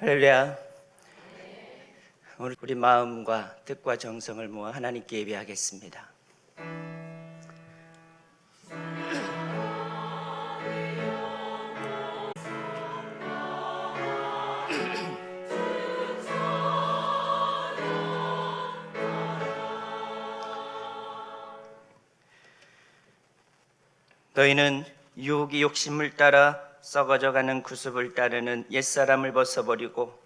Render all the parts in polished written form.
할렐루야. 오늘 우리 마음과 뜻과 정성을 모아 하나님께 예배하겠습니다. 너희는 유혹이 욕심을 따라 썩어져가는 구습을 따르는 옛사람을 벗어버리고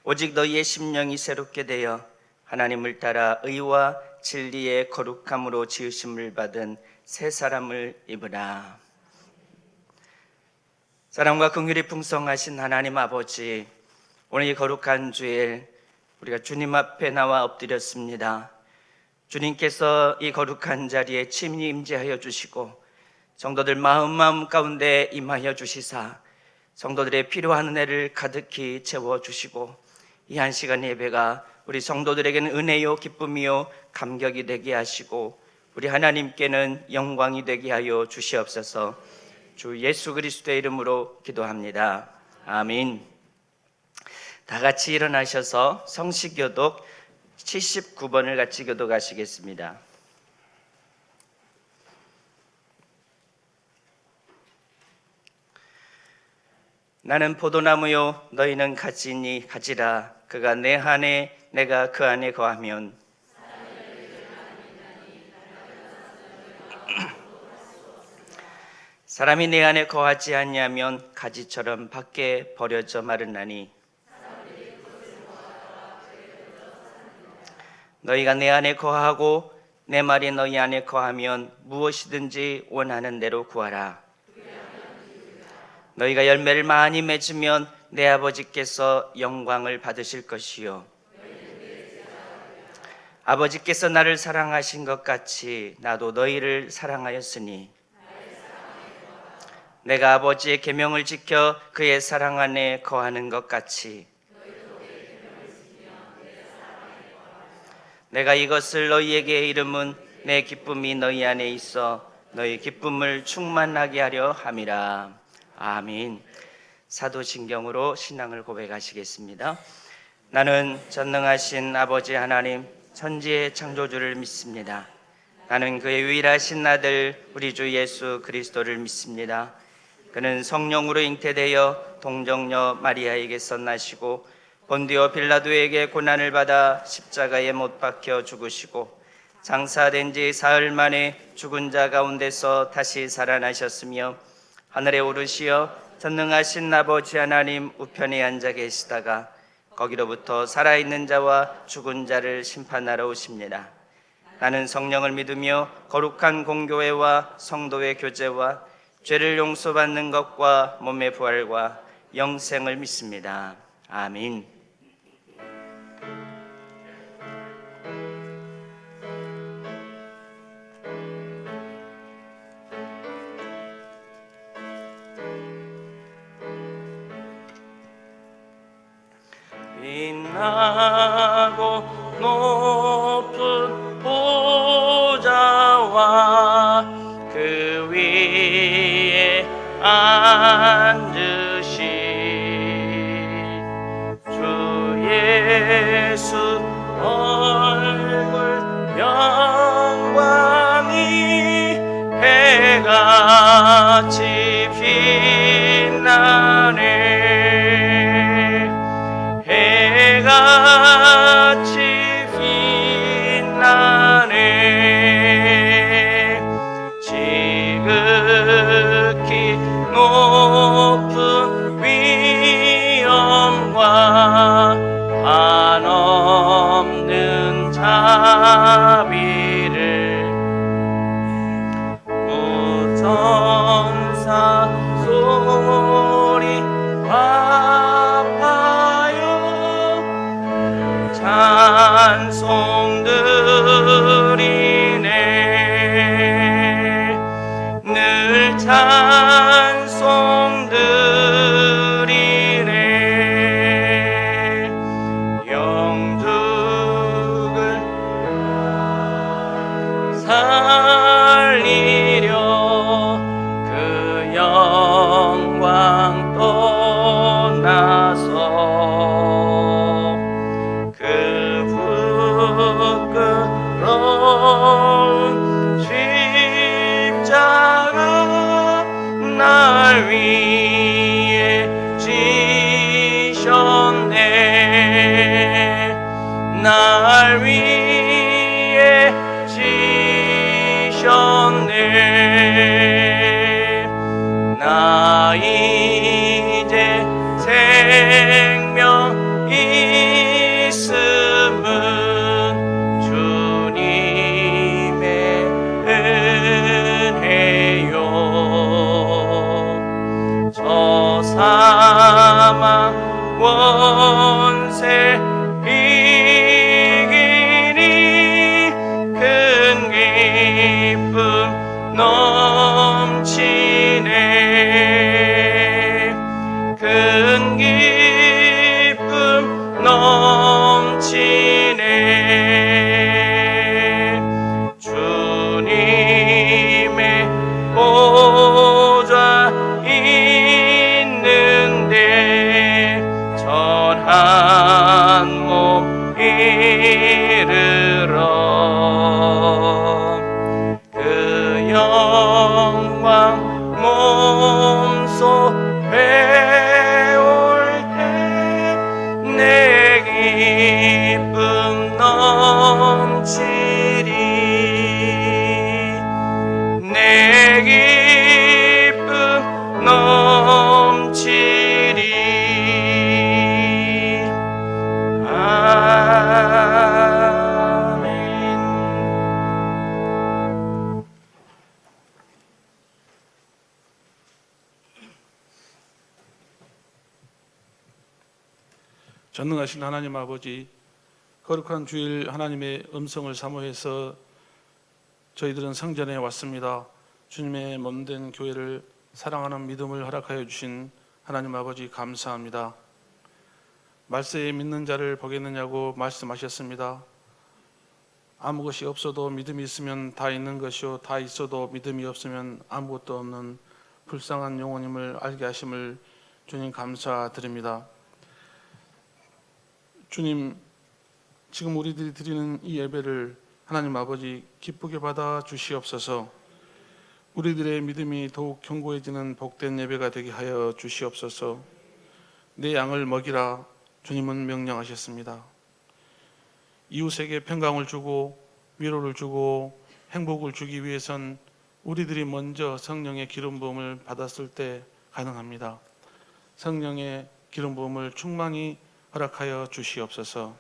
오직 너희의 심령이 새롭게 되어 하나님을 따라 의와 진리의 거룩함으로 지으심을 받은 새 사람을 입으라. 사랑과 긍휼이 풍성하신 하나님 아버지, 오늘 이 거룩한 주일 우리가 주님 앞에 나와 엎드렸습니다. 주님께서 이 거룩한 자리에 친히 임재하여 주시고 성도들 마음 가운데 임하여 주시사 성도들의 필요한 은혜를 가득히 채워주시고 이 한 시간 예배가 우리 성도들에게는 은혜요 기쁨이요 감격이 되게 하시고 우리 하나님께는 영광이 되게 하여 주시옵소서. 주 예수 그리스도의 이름으로 기도합니다. 아멘. 다 같이 일어나셔서 성시교독 79번을 같이 교독하시겠습니다. 나는 포도나무요 너희는 가지니 가지라. 그가 내 안에 내가 그 안에 거하면 사람이 내 안에 거하지 아니하면 가지처럼 밖에 버려져 마르나니 너희가 내 안에 거하고 내 말이 너희 안에 거하면 무엇이든지 원하는 대로 구하라. 너희가 열매를 많이 맺으면 내 아버지께서 영광을 받으실 것이요 아버지께서 나를 사랑하신 것 같이 나도 너희를 사랑하였으니 내가 아버지의 계명을 지켜 그의 사랑 안에 거하는 것 같이 내가 이것을 너희에게 이름은 내 기쁨이 너희 안에 있어 너희 기쁨을 충만하게 하려 함이라. 아멘. 사도신경으로 신앙을 고백하시겠습니다. 나는 전능하신 아버지 하나님 천지의 창조주를 믿습니다. 나는 그의 유일하신 아들 우리 주 예수 그리스도를 믿습니다. 그는 성령으로 잉태되어 동정녀 마리아에게서 나시고 본디오 빌라도에게 고난을 받아 십자가에 못 박혀 죽으시고 장사된 지 사흘 만에 죽은 자 가운데서 다시 살아나셨으며 하늘에 오르시어 전능하신 아버지 하나님 우편에 앉아 계시다가 거기로부터 살아있는 자와 죽은 자를 심판하러 오십니다. 나는 성령을 믿으며 거룩한 공교회와 성도의 교제와 죄를 용서받는 것과 몸의 부활과 영생을 믿습니다. 아멘. 빛나고 높은 보좌와 그 위에 앉으신 주 예수 얼굴 영광이 해같이 빛나네. 해같이 빛나네. 지극히 높은 위엄과 한없는 자비를 우천사 없네. 나 이제 생명 있음은 주님의 은혜요. 저 사망 원세 이기니 큰 기쁨 넘치네. 큰 기쁨 넘치네. 주님의 보좌 있는데 전한 몸 이르러 그 영광 몸소 배울 때 내 기쁨 넘치리. 내 기쁨 넘치리. 아멘. 전능하신 하나님 아버지, 거룩한 주일 하나님의 음성을 사모해서 저희들은 성전에 왔습니다. 주님의 몸된 교회를 사랑하는 믿음을 허락하여 주신 하나님 아버지 감사합니다. 말세에 믿는 자를 보겠느냐고 말씀하셨습니다. 아무 것이 없어도 믿음이 있으면 다 있는 것이요 다 있어도 믿음이 없으면 아무것도 없는 불쌍한 영혼임을 알게 하심을 주님 감사드립니다. 주님, 지금 우리들이 드리는 이 예배를 하나님 아버지 기쁘게 받아 주시옵소서. 우리들의 믿음이 더욱 견고해지는 복된 예배가 되게 하여 주시옵소서. 내 양을 먹이라 주님은 명령하셨습니다. 이웃에게 평강을 주고 위로를 주고 행복을 주기 위해선 우리들이 먼저 성령의 기름 부음을 받았을 때 가능합니다. 성령의 기름 부음을 충만히 허락하여 주시옵소서.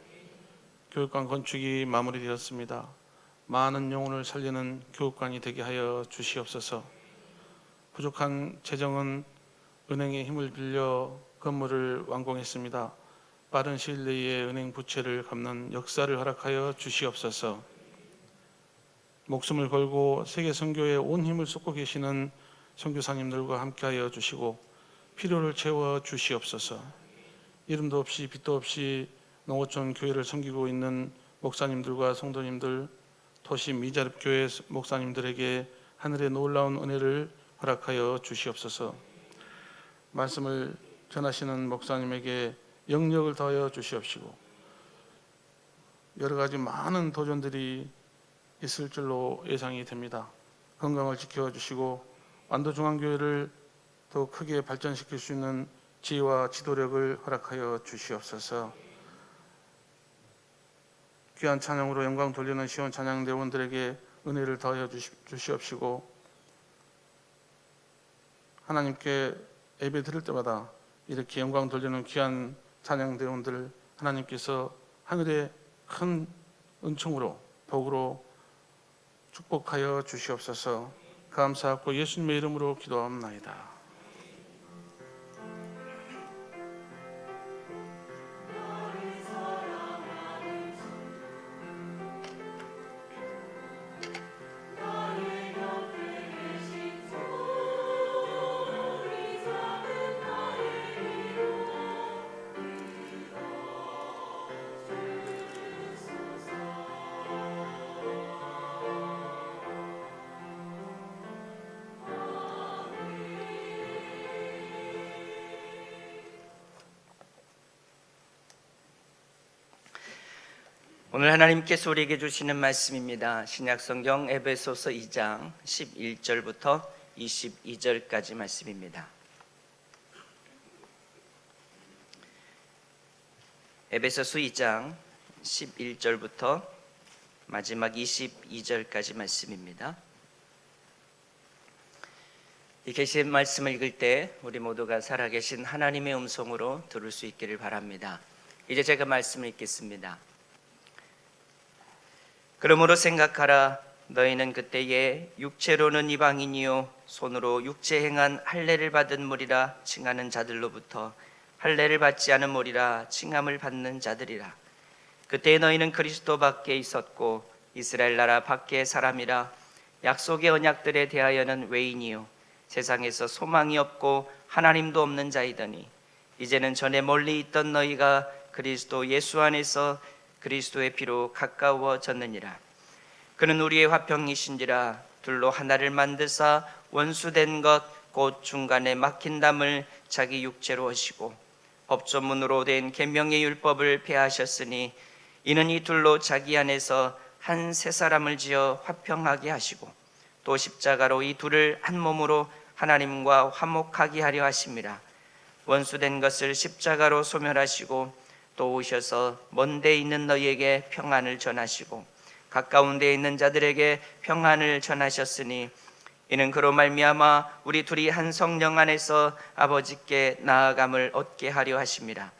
교육관 건축이 마무리되었습니다. 많은 영혼을 살리는 교육관이 되게 하여 주시옵소서. 부족한 재정은 은행의 힘을 빌려 건물을 완공했습니다. 빠른 시일 내에 은행 부채를 갚는 역사를 허락하여 주시옵소서. 목숨을 걸고 세계 선교에 온 힘을 쏟고 계시는 선교사님들과 함께하여 주시고 필요를 채워 주시옵소서. 이름도 없이 빛도 없이 농어촌 교회를 섬기고 있는 목사님들과 성도님들, 도시 미자립교회 목사님들에게 하늘의 놀라운 은혜를 허락하여 주시옵소서. 말씀을 전하시는 목사님에게 영력을 더하여 주시옵시고 여러 가지 많은 도전들이 있을 줄로 예상이 됩니다. 건강을 지켜주시고 완도중앙교회를 더 크게 발전시킬 수 있는 지혜와 지도력을 허락하여 주시옵소서. 귀한 찬양으로 영광 돌리는 시온 찬양대원들에게 은혜를 더하여 주시옵시고 하나님께 예배 드릴 때마다 이렇게 영광 돌리는 귀한 찬양대원들 하나님께서 하늘의 큰 은총으로 복으로 축복하여 주시옵소서. 감사하고 예수님의 이름으로 기도합나이다. 오늘 하나님께서 우리에게 주시는 말씀입니다. 신약성경 에베소서 2장 11절부터 22절까지 말씀입니다. 에베소서 2장 11절부터 마지막 22절까지 말씀입니다. 이 계시의 말씀을 읽을 때 우리 모두가 살아계신 하나님의 음성으로 들을 수 있기를 바랍니다. 이제 제가 말씀을 읽겠습니다. 그러므로 생각하라. 너희는 그때에 육체로는 이방인이요 손으로 육체 행한 할례를 받은 무리라 칭하는 자들로부터 할례를 받지 않은 무리라 칭함을 받는 자들이라. 그때 너희는 그리스도 밖에 있었고 이스라엘 나라 밖의 사람이라. 약속의 언약들에 대하여는 외인이요 세상에서 소망이 없고 하나님도 없는 자이더니 이제는 전에 멀리 있던 너희가 그리스도 예수 안에서 그리스도의 피로 가까워졌느니라. 그는 우리의 화평이신지라. 둘로 하나를 만드사 원수된 것 곧 중간에 막힌 담을 자기 육체로 하시고 법조문으로 된 계명의 율법을 폐하셨으니 이는 이 둘로 자기 안에서 한 새 사람을 지어 화평하게 하시고 또 십자가로 이 둘을 한 몸으로 하나님과 화목하게 하려 하심이라. 원수된 것을 십자가로 소멸하시고 또 오셔서 먼 데 있는 너희에게 평안을 전하시고 가까운 데 있는 자들에게 평안을 전하셨으니 이는 그로 말미암아 우리 둘이 한 성령 안에서 아버지께 나아감을 얻게 하려 하심이라.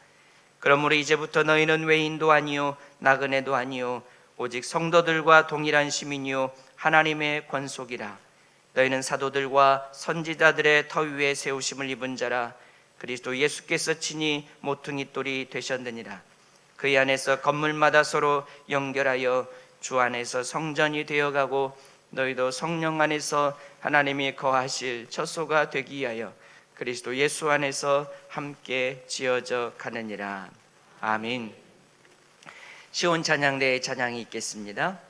그러므로 이제부터 너희는 외인도 아니요 나그네도 아니요 오직 성도들과 동일한 시민이요 하나님의 권속이라. 너희는 사도들과 선지자들의 터 위에 세우심을 입은 자라. 그리스도 예수께서 친히 모퉁이 돌이 되셨느니라. 그의 안에서 건물마다 서로 연결하여 주 안에서 성전이 되어가고 너희도 성령 안에서 하나님이 거하실 처소가 되기 위하여 그리스도 예수 안에서 함께 지어져 가느니라. 아멘. 시온 찬양대의 찬양이 있겠습니다.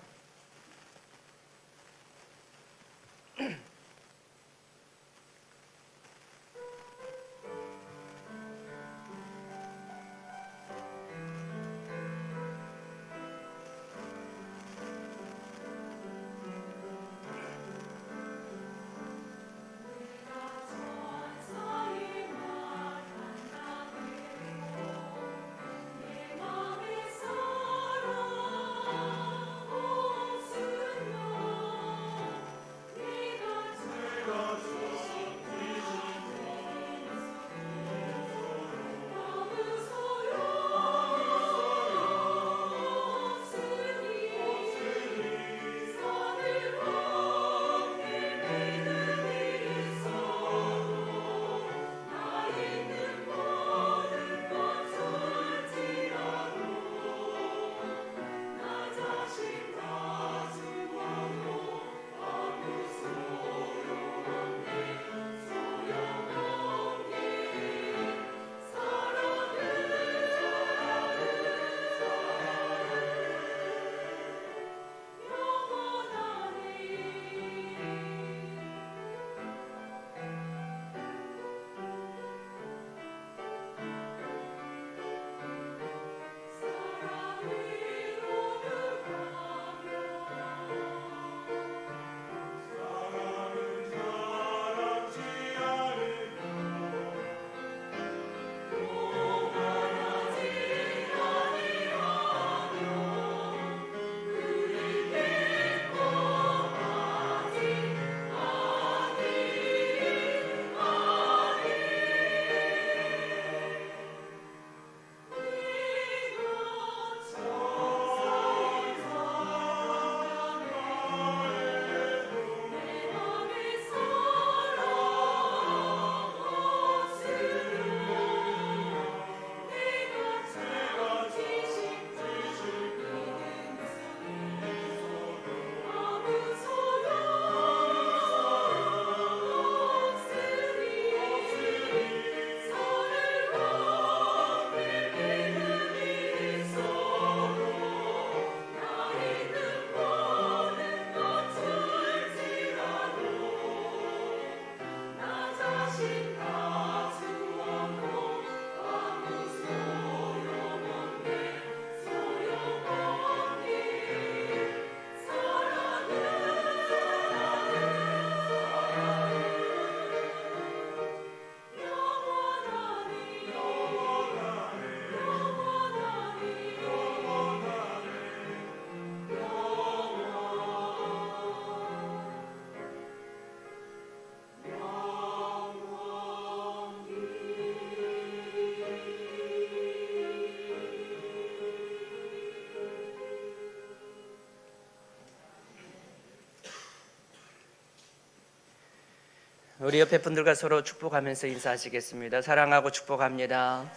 우리 옆에 분들과 서로 축복하면서 인사하시겠습니다. 사랑하고 축복합니다.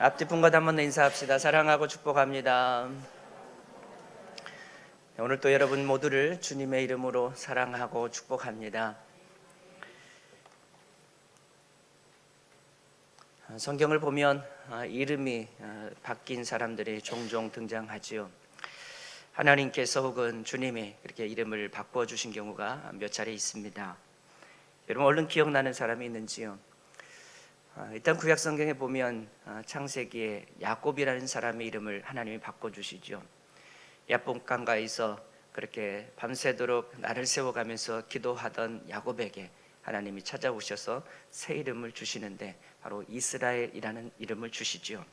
앞뒤 분과 한번 더 인사합시다. 사랑하고 축복합니다. 오늘 또 여러분 모두를 주님의 이름으로 사랑하고 축복합니다. 성경을 보면 이름이 바뀐 사람들이 종종 등장하지요. 하나님께서 혹은 주님이 그렇게 이름을 바꿔주신 경우가 몇 차례 있습니다. 여러분 얼른 기억나는 사람이 있는지요? 일단 구약 성경에 보면 창세기에 야곱이라는 사람의 이름을 하나님이 바꿔주시죠. 야복강가에서 그렇게 밤새도록 나를 세워가면서 기도하던 야곱에게 하나님이 찾아오셔서 새 이름을 주시는데 바로 이스라엘이라는 이름을 주시죠.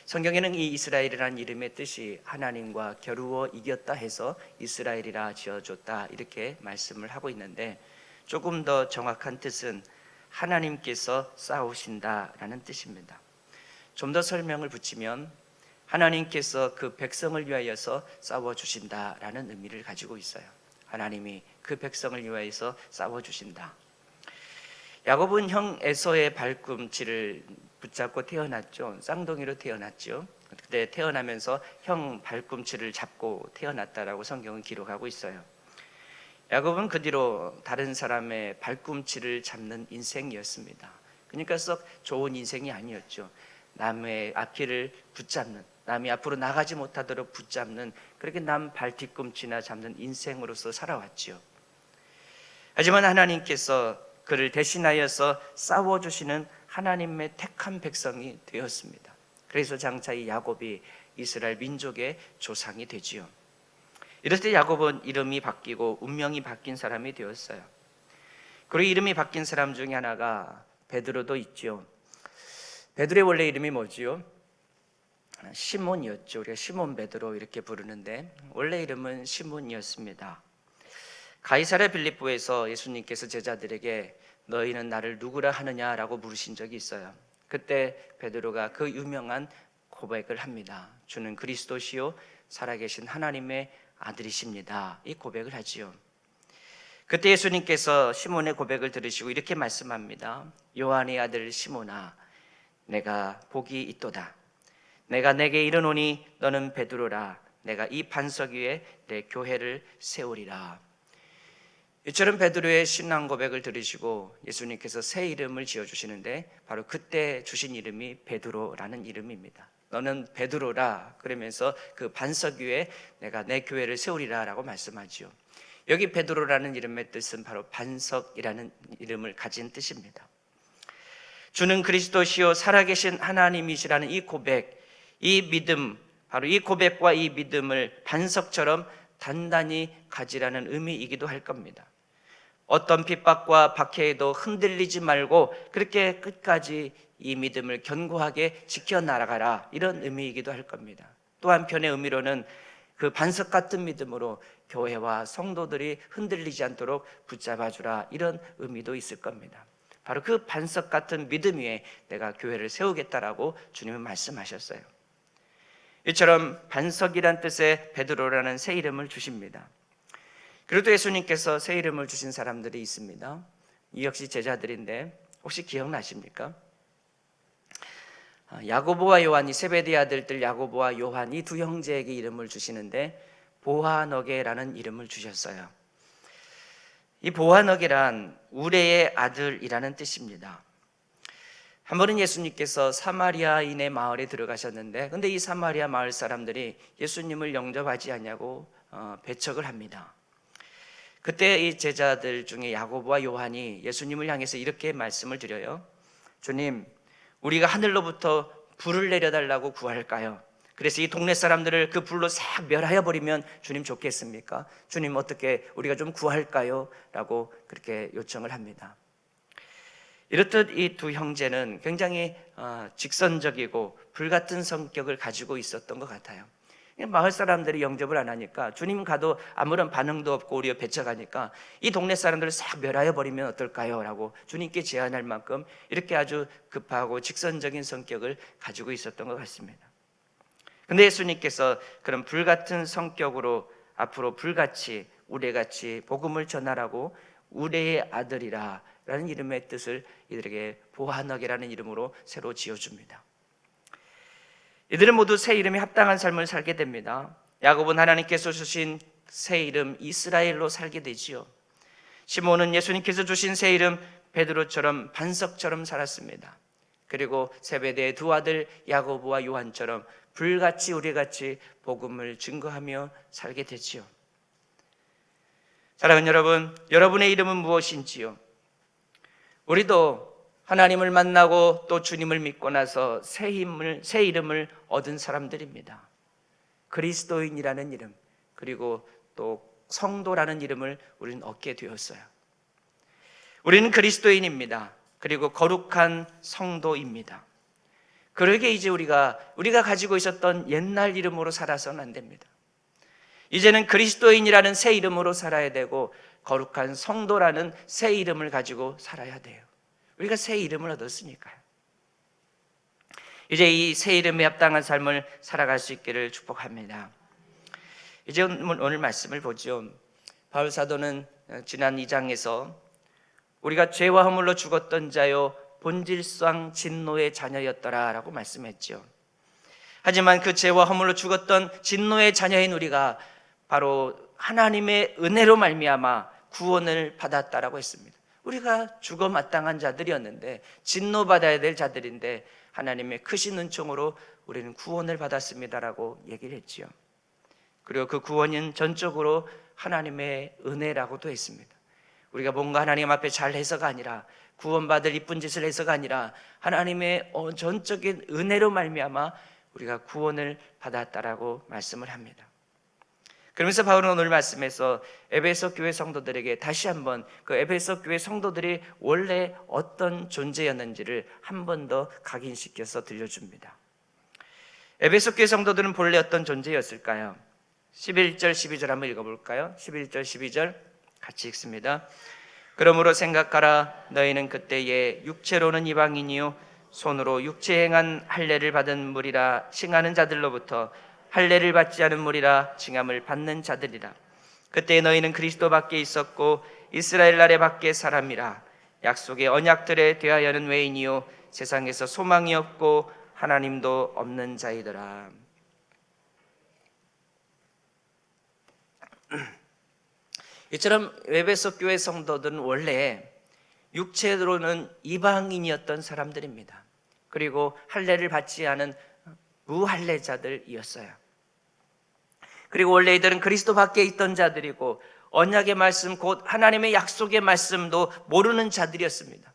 성경에는 이 이스라엘이라는 이름의 뜻이 하나님과 겨루어 이겼다 해서 이스라엘이라 지어줬다 이렇게 말씀을 하고 있는데, 조금 더 정확한 뜻은 하나님께서 싸우신다라는 뜻입니다. 좀 더 설명을 붙이면 하나님께서 그 백성을 위하여서 싸워주신다라는 의미를 가지고 있어요. 하나님이 그 백성을 위하여서 싸워주신다. 야곱은 형 에서의 발꿈치를 붙잡고 태어났죠. 쌍둥이로 태어났죠. 그때 태어나면서 형 발꿈치를 잡고 태어났다라고 성경은 기록하고 있어요. 야곱은 그 뒤로 다른 사람의 발꿈치를 잡는 인생이었습니다. 그러니까 썩 좋은 인생이 아니었죠. 남의 앞길을 붙잡는, 남이 앞으로 나가지 못하도록 붙잡는, 그렇게 남 발 뒤꿈치나 잡는 인생으로서 살아왔죠. 하지만 하나님께서 그를 대신하여서 싸워주시는 하나님의 택한 백성이 되었습니다. 그래서 장차 이 야곱이 이스라엘 민족의 조상이 되지요. 이럴 때 야곱은 이름이 바뀌고 운명이 바뀐 사람이 되었어요. 그리고 이름이 바뀐 사람 중에 하나가 베드로도 있죠. 베드로의 원래 이름이 뭐지요? 시몬이었죠. 우리가 시몬 베드로 이렇게 부르는데 원래 이름은 시몬이었습니다. 가이사랴 빌립보에서 예수님께서 제자들에게 너희는 나를 누구라 하느냐라고 물으신 적이 있어요. 그때 베드로가 그 유명한 고백을 합니다. 주는 그리스도시요 살아계신 하나님의 아들이십니다. 이 고백을 하지요. 그때 예수님께서 시몬의 고백을 들으시고 이렇게 말씀합니다. 요한의 아들 시몬아, 내가 복이 있도다. 내가 내게 이르노니 너는 베드로라. 내가 이 반석 위에 내 교회를 세우리라. 이처럼 베드로의 신앙 고백을 들으시고 예수님께서 새 이름을 지어주시는데 바로 그때 주신 이름이 베드로라는 이름입니다. 너는 베드로라 그러면서 그 반석 위에 내가 내 교회를 세우리라 라고 말씀하지요. 여기 베드로라는 이름의 뜻은 바로 반석이라는 이름을 가진 뜻입니다. 주는 그리스도시요 살아계신 하나님이시라는 이 고백, 이 믿음, 바로 이 고백과 이 믿음을 반석처럼 단단히 가지라는 의미이기도 할 겁니다. 어떤 핍박과 박해에도 흔들리지 말고 그렇게 끝까지 이 믿음을 견고하게 지켜나가라, 이런 의미이기도 할 겁니다. 또 한편의 의미로는 그 반석 같은 믿음으로 교회와 성도들이 흔들리지 않도록 붙잡아주라, 이런 의미도 있을 겁니다. 바로 그 반석 같은 믿음 위에 내가 교회를 세우겠다라고 주님은 말씀하셨어요. 이처럼 반석이란 뜻의 베드로라는 새 이름을 주십니다. 그리고 또 예수님께서 새 이름을 주신 사람들이 있습니다. 이 역시 제자들인데 혹시 기억나십니까? 야고보와 요한이, 세베대의 아들들 야고보와 요한 이 두 형제에게 이름을 주시는데 보아너게라는 이름을 주셨어요. 이 보아너게란 우레의 아들이라는 뜻입니다. 한 번은 예수님께서 사마리아인의 마을에 들어가셨는데, 근데 이 사마리아 마을 사람들이 예수님을 영접하지 않냐고 배척을 합니다. 그때 이 제자들 중에 야고보와 요한이 예수님을 향해서 이렇게 말씀을 드려요. 주님, 우리가 하늘로부터 불을 내려달라고 구할까요? 그래서 이 동네 사람들을 그 불로 싹 멸하여 버리면 주님 좋겠습니까? 주님 어떻게 우리가 좀 구할까요? 라고 그렇게 요청을 합니다. 이렇듯 이 두 형제는 굉장히 직선적이고 불같은 성격을 가지고 있었던 것 같아요. 마을 사람들이 영접을 안 하니까, 주님 가도 아무런 반응도 없고 오히려 배척하니까 이 동네 사람들을 싹 멸하여 버리면 어떨까요? 라고 주님께 제안할 만큼 이렇게 아주 급하고 직선적인 성격을 가지고 있었던 것 같습니다. 근데 예수님께서 그런 불같은 성격으로 앞으로 불같이 우레같이 복음을 전하라고 우레의 아들이라 라는 이름의 뜻을 이들에게 보아너게라는 이름으로 새로 지어줍니다. 이들은 모두 새 이름에 합당한 삶을 살게 됩니다. 야곱은 하나님께서 주신 새 이름 이스라엘로 살게 되지요. 시몬은 예수님께서 주신 새 이름 베드로처럼 반석처럼 살았습니다. 그리고 세베대의 두 아들 야고보와 요한처럼 불같이 우리같이 복음을 증거하며 살게 되지요. 사랑하는 여러분, 여러분의 이름은 무엇인지요? 우리도 하나님을 만나고 또 주님을 믿고 나서 새 이름을 얻은 사람들입니다. 그리스도인이라는 이름, 그리고 또 성도라는 이름을 우리는 얻게 되었어요. 우리는 그리스도인입니다. 그리고 거룩한 성도입니다. 그러게 이제 우리가 가지고 있었던 옛날 이름으로 살아서는 안 됩니다. 이제는 그리스도인이라는 새 이름으로 살아야 되고 거룩한 성도라는 새 이름을 가지고 살아야 돼요. 우리가 새 이름을 얻었으니까요. 이제 이 새 이름에 합당한 삶을 살아갈 수 있기를 축복합니다. 이제 오늘 말씀을 보죠. 바울 사도는 지난 2장에서 우리가 죄와 허물로 죽었던 자요 본질상 진노의 자녀였더라 라고 말씀했죠. 하지만 그 죄와 허물로 죽었던 진노의 자녀인 우리가 바로 하나님의 은혜로 말미암아 구원을 받았다라고 했습니다. 우리가 죽어 마땅한 자들이었는데, 진노받아야 될 자들인데 하나님의 크신 은총으로 우리는 구원을 받았습니다라고 얘기를 했지요. 그리고 그 구원은 전적으로 하나님의 은혜라고도 했습니다. 우리가 뭔가 하나님 앞에 잘해서가 아니라, 구원받을 이쁜 짓을 해서가 아니라 하나님의 전적인 은혜로 말미암아 우리가 구원을 받았다라고 말씀을 합니다. 그러면서 바울은 오늘 말씀에서 에베소 교회 성도들에게 다시 한번 그 에베소 교회 성도들이 원래 어떤 존재였는지를 한 번 더 각인시켜서 들려줍니다. 에베소 교회 성도들은 본래 어떤 존재였을까요? 11절 12절 한번 읽어볼까요? 11절 12절 같이 읽습니다. 그러므로 생각하라. 너희는 그때에 육체로는 이방인이요 손으로 육체 행한 할례를 받은 무리라 칭하는 자들로부터 할례를 받지 않은 무리라 칭함을 받는 자들이라. 그때 너희는 그리스도 밖에 있었고 이스라엘 나라 밖에 사람이라. 약속의 언약들에 대하여는 외인이요 세상에서 소망이 없고 하나님도 없는 자이더라. 이처럼 에베소 교회 성도들은 원래 육체로는 이방인이었던 사람들입니다. 그리고 할례를 받지 않은 무할례자들이었어요. 그리고 원래 이들은 그리스도 밖에 있던 자들이고 언약의 말씀 곧 하나님의 약속의 말씀도 모르는 자들이었습니다.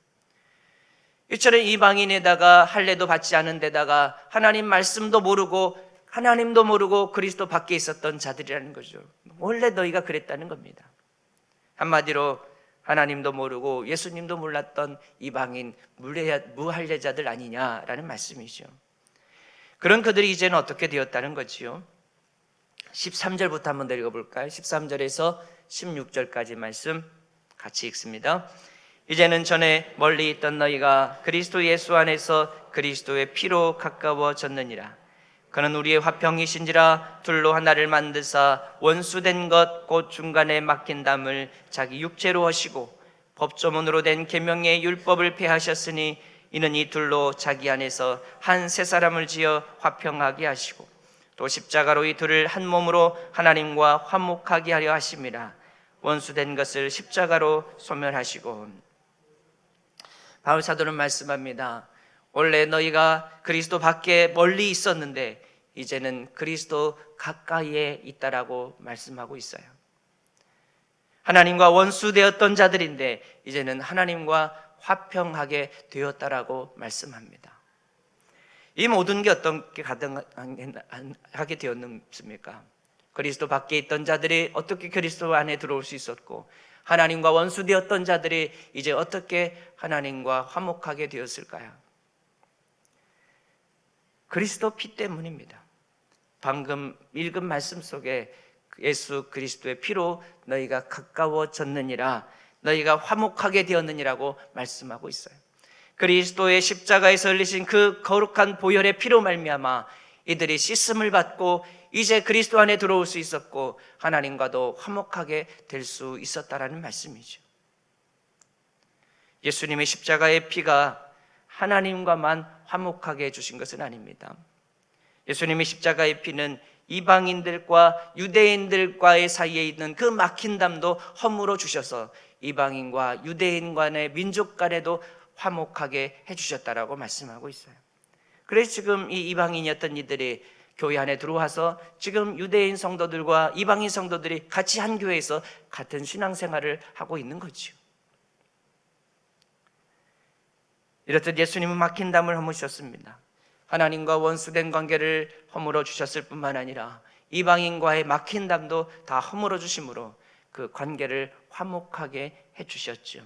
이처럼 이방인에다가 할례도 받지 않은 데다가 하나님 말씀도 모르고 하나님도 모르고 그리스도 밖에 있었던 자들이라는 거죠. 원래 너희가 그랬다는 겁니다. 한마디로 하나님도 모르고 예수님도 몰랐던 이방인 무할례자들 아니냐라는 말씀이죠. 그런 그들이 이제는 어떻게 되었다는 거지요? 13절부터 한번 더 읽어볼까요? 13절에서 16절까지 말씀 같이 읽습니다. 이제는 전에 멀리 있던 너희가 그리스도 예수 안에서 그리스도의 피로 가까워졌느니라. 그는 우리의 화평이신지라 둘로 하나를 만드사 원수된 것 곧 중간에 막힌 담을 자기 육체로 하시고 법조문으로 된 계명의 율법을 폐하셨으니 이는 이 둘로 자기 안에서 한 새 사람을 지어 화평하게 하시고 또 십자가로 이 둘을 한 몸으로 하나님과 화목하게 하려 하심이라. 원수된 것을 십자가로 소멸하시고. 바울 사도는 말씀합니다. 원래 너희가 그리스도 밖에 멀리 있었는데 이제는 그리스도 가까이에 있다라고 말씀하고 있어요. 하나님과 원수되었던 자들인데 이제는 하나님과 화평하게 되었다라고 말씀합니다. 이 모든 게 어떻게 가능하게 되었습니까? 그리스도 밖에 있던 자들이 어떻게 그리스도 안에 들어올 수 있었고, 하나님과 원수되었던 자들이 이제 어떻게 하나님과 화목하게 되었을까요? 그리스도 피 때문입니다. 방금 읽은 말씀 속에 예수 그리스도의 피로 너희가 가까워졌느니라, 너희가 화목하게 되었느니라고 말씀하고 있어요. 그리스도의 십자가에서 흘리신 그 거룩한 보혈의 피로 말미암아 이들이 씻음을 받고 이제 그리스도 안에 들어올 수 있었고 하나님과도 화목하게 될 수 있었다라는 말씀이죠. 예수님의 십자가의 피가 하나님과만 화목하게 해주신 것은 아닙니다. 예수님의 십자가의 피는 이방인들과 유대인들과의 사이에 있는 그 막힌 담도 허물어 주셔서 이방인과 유대인 간의 민족 간에도 화목하게 해주셨다라고 말씀하고 있어요. 그래서 지금 이 이방인이었던 이들이 교회 안에 들어와서 지금 유대인 성도들과 이방인 성도들이 같이 한 교회에서 같은 신앙생활을 하고 있는 거죠. 이렇듯 예수님은 막힌 담을 허무셨습니다. 하나님과 원수된 관계를 허물어 주셨을 뿐만 아니라 이방인과의 막힌 담도 다 허물어 주심으로 그 관계를 화목하게 해주셨죠.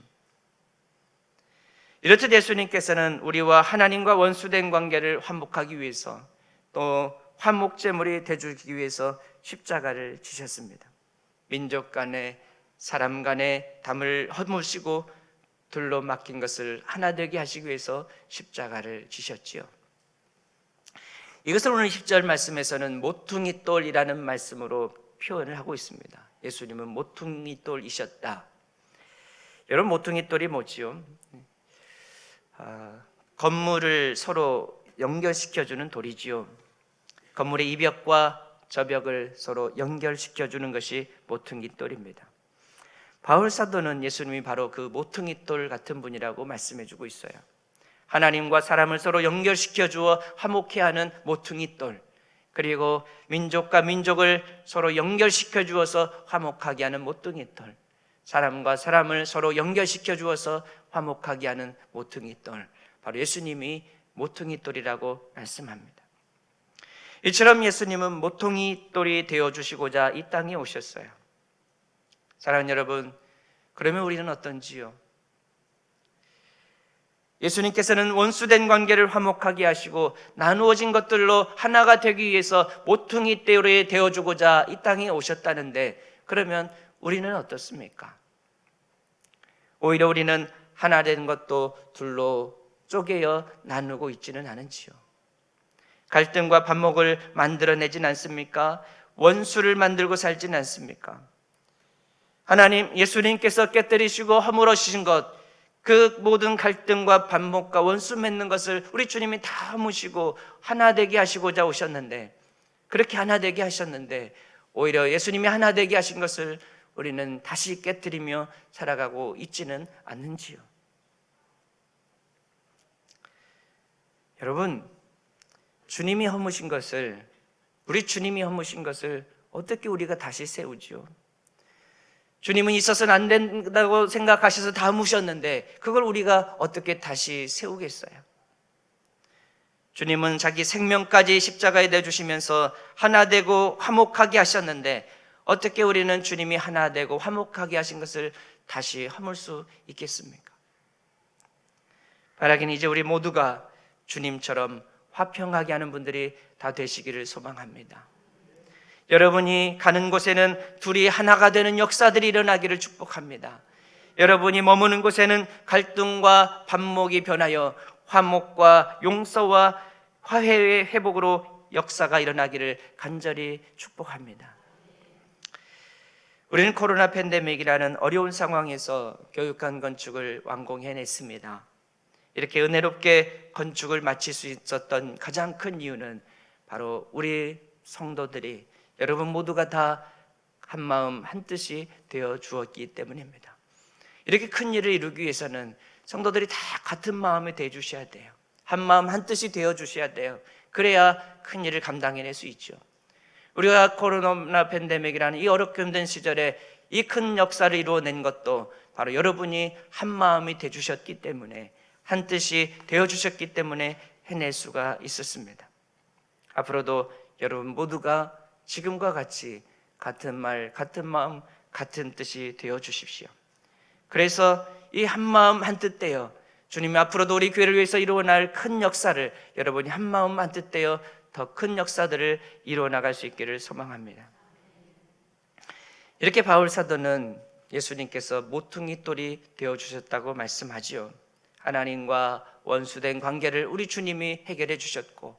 이렇듯 예수님께서는 우리와 하나님과 원수된 관계를 화목하기 위해서 또 화목제물이 되주기 위해서 십자가를 지셨습니다. 민족 간에 사람 간에 담을 허무시고 둘로 막힌 것을 하나 되게 하시기 위해서 십자가를 지셨지요. 이것을 오늘 10절 말씀에서는 모퉁이돌이라는 말씀으로 표현을 하고 있습니다. 예수님은 모퉁이돌이셨다. 여러분, 모퉁이돌이 뭐지요? 건물을 서로 연결시켜주는 돌이지요. 건물의 이 벽과 저 벽을 서로 연결시켜주는 것이 모퉁이돌입니다. 바울 사도는 예수님이 바로 그 모퉁이돌 같은 분이라고 말씀해주고 있어요. 하나님과 사람을 서로 연결시켜 주어 화목해 하는 모퉁이돌, 그리고 민족과 민족을 서로 연결시켜 주어서 화목하게 하는 모퉁이돌, 사람과 사람을 서로 연결시켜 주어서 화목하게 하는 모퉁이돌, 바로 예수님이 모퉁이돌이라고 말씀합니다. 이처럼 예수님은 모퉁이돌이 되어주시고자 이 땅에 오셨어요. 사랑하는 여러분, 그러면 우리는 어떤지요? 예수님께서는 원수된 관계를 화목하게 하시고 나누어진 것들로 하나가 되기 위해서 모퉁이돌이 되어주고자 이 땅에 오셨다는데, 그러면 우리는 어떻습니까? 오히려 우리는 하나 된 것도 둘로 쪼개어 나누고 있지는 않은지요. 갈등과 반목을 만들어내진 않습니까? 원수를 만들고 살진 않습니까? 하나님, 예수님께서 깨뜨리시고 허물어주신 것, 그 모든 갈등과 반목과 원수 맺는 것을 우리 주님이 다 허무시고 하나 되게 하시고자 오셨는데, 그렇게 하나 되게 하셨는데 오히려 예수님이 하나 되게 하신 것을 우리는 다시 깨뜨리며 살아가고 있지는 않는지요. 여러분, 주님이 허무신 것을, 우리 주님이 허무신 것을 어떻게 우리가 다시 세우지요? 주님은 있어서는 안 된다고 생각하셔서 다 허무셨는데 그걸 우리가 어떻게 다시 세우겠어요? 주님은 자기 생명까지 십자가에 내주시면서 하나 되고 화목하게 하셨는데 어떻게 우리는 주님이 하나 되고 화목하게 하신 것을 다시 허물 수 있겠습니까? 바라기는 이제 우리 모두가 주님처럼 화평하게 하는 분들이 다 되시기를 소망합니다. 여러분이 가는 곳에는 둘이 하나가 되는 역사들이 일어나기를 축복합니다. 여러분이 머무는 곳에는 갈등과 반목이 변하여 화목과 용서와 화해의 회복으로 역사가 일어나기를 간절히 축복합니다. 우리는 코로나 팬데믹이라는 어려운 상황에서 교육관 건축을 완공해냈습니다. 이렇게 은혜롭게 건축을 마칠 수 있었던 가장 큰 이유는 바로 우리 성도들이, 여러분 모두가 다 한마음 한뜻이 되어 주었기 때문입니다. 이렇게 큰 일을 이루기 위해서는 성도들이 다 같은 마음이 되어 주셔야 돼요. 한마음 한뜻이 되어 주셔야 돼요. 그래야 큰 일을 감당해낼 수 있죠. 우리가 코로나 팬데믹이라는 이 어렵게 힘든 시절에 이 큰 역사를 이루어낸 것도 바로 여러분이 한마음이 되어 주셨기 때문에, 한뜻이 되어 주셨기 때문에 해낼 수가 있었습니다. 앞으로도 여러분 모두가 지금과 같이 같은 말, 같은 마음, 같은 뜻이 되어 주십시오. 그래서 이 한마음 한뜻 되어 주님이 앞으로도 우리 교회를 위해서 이루어날 큰 역사를 여러분이 한마음 한뜻 되어 더 큰 역사들을 이루어나갈 수 있기를 소망합니다. 이렇게 바울 사도는 예수님께서 모퉁이돌이 되어주셨다고 말씀하지요. 하나님과 원수된 관계를 우리 주님이 해결해 주셨고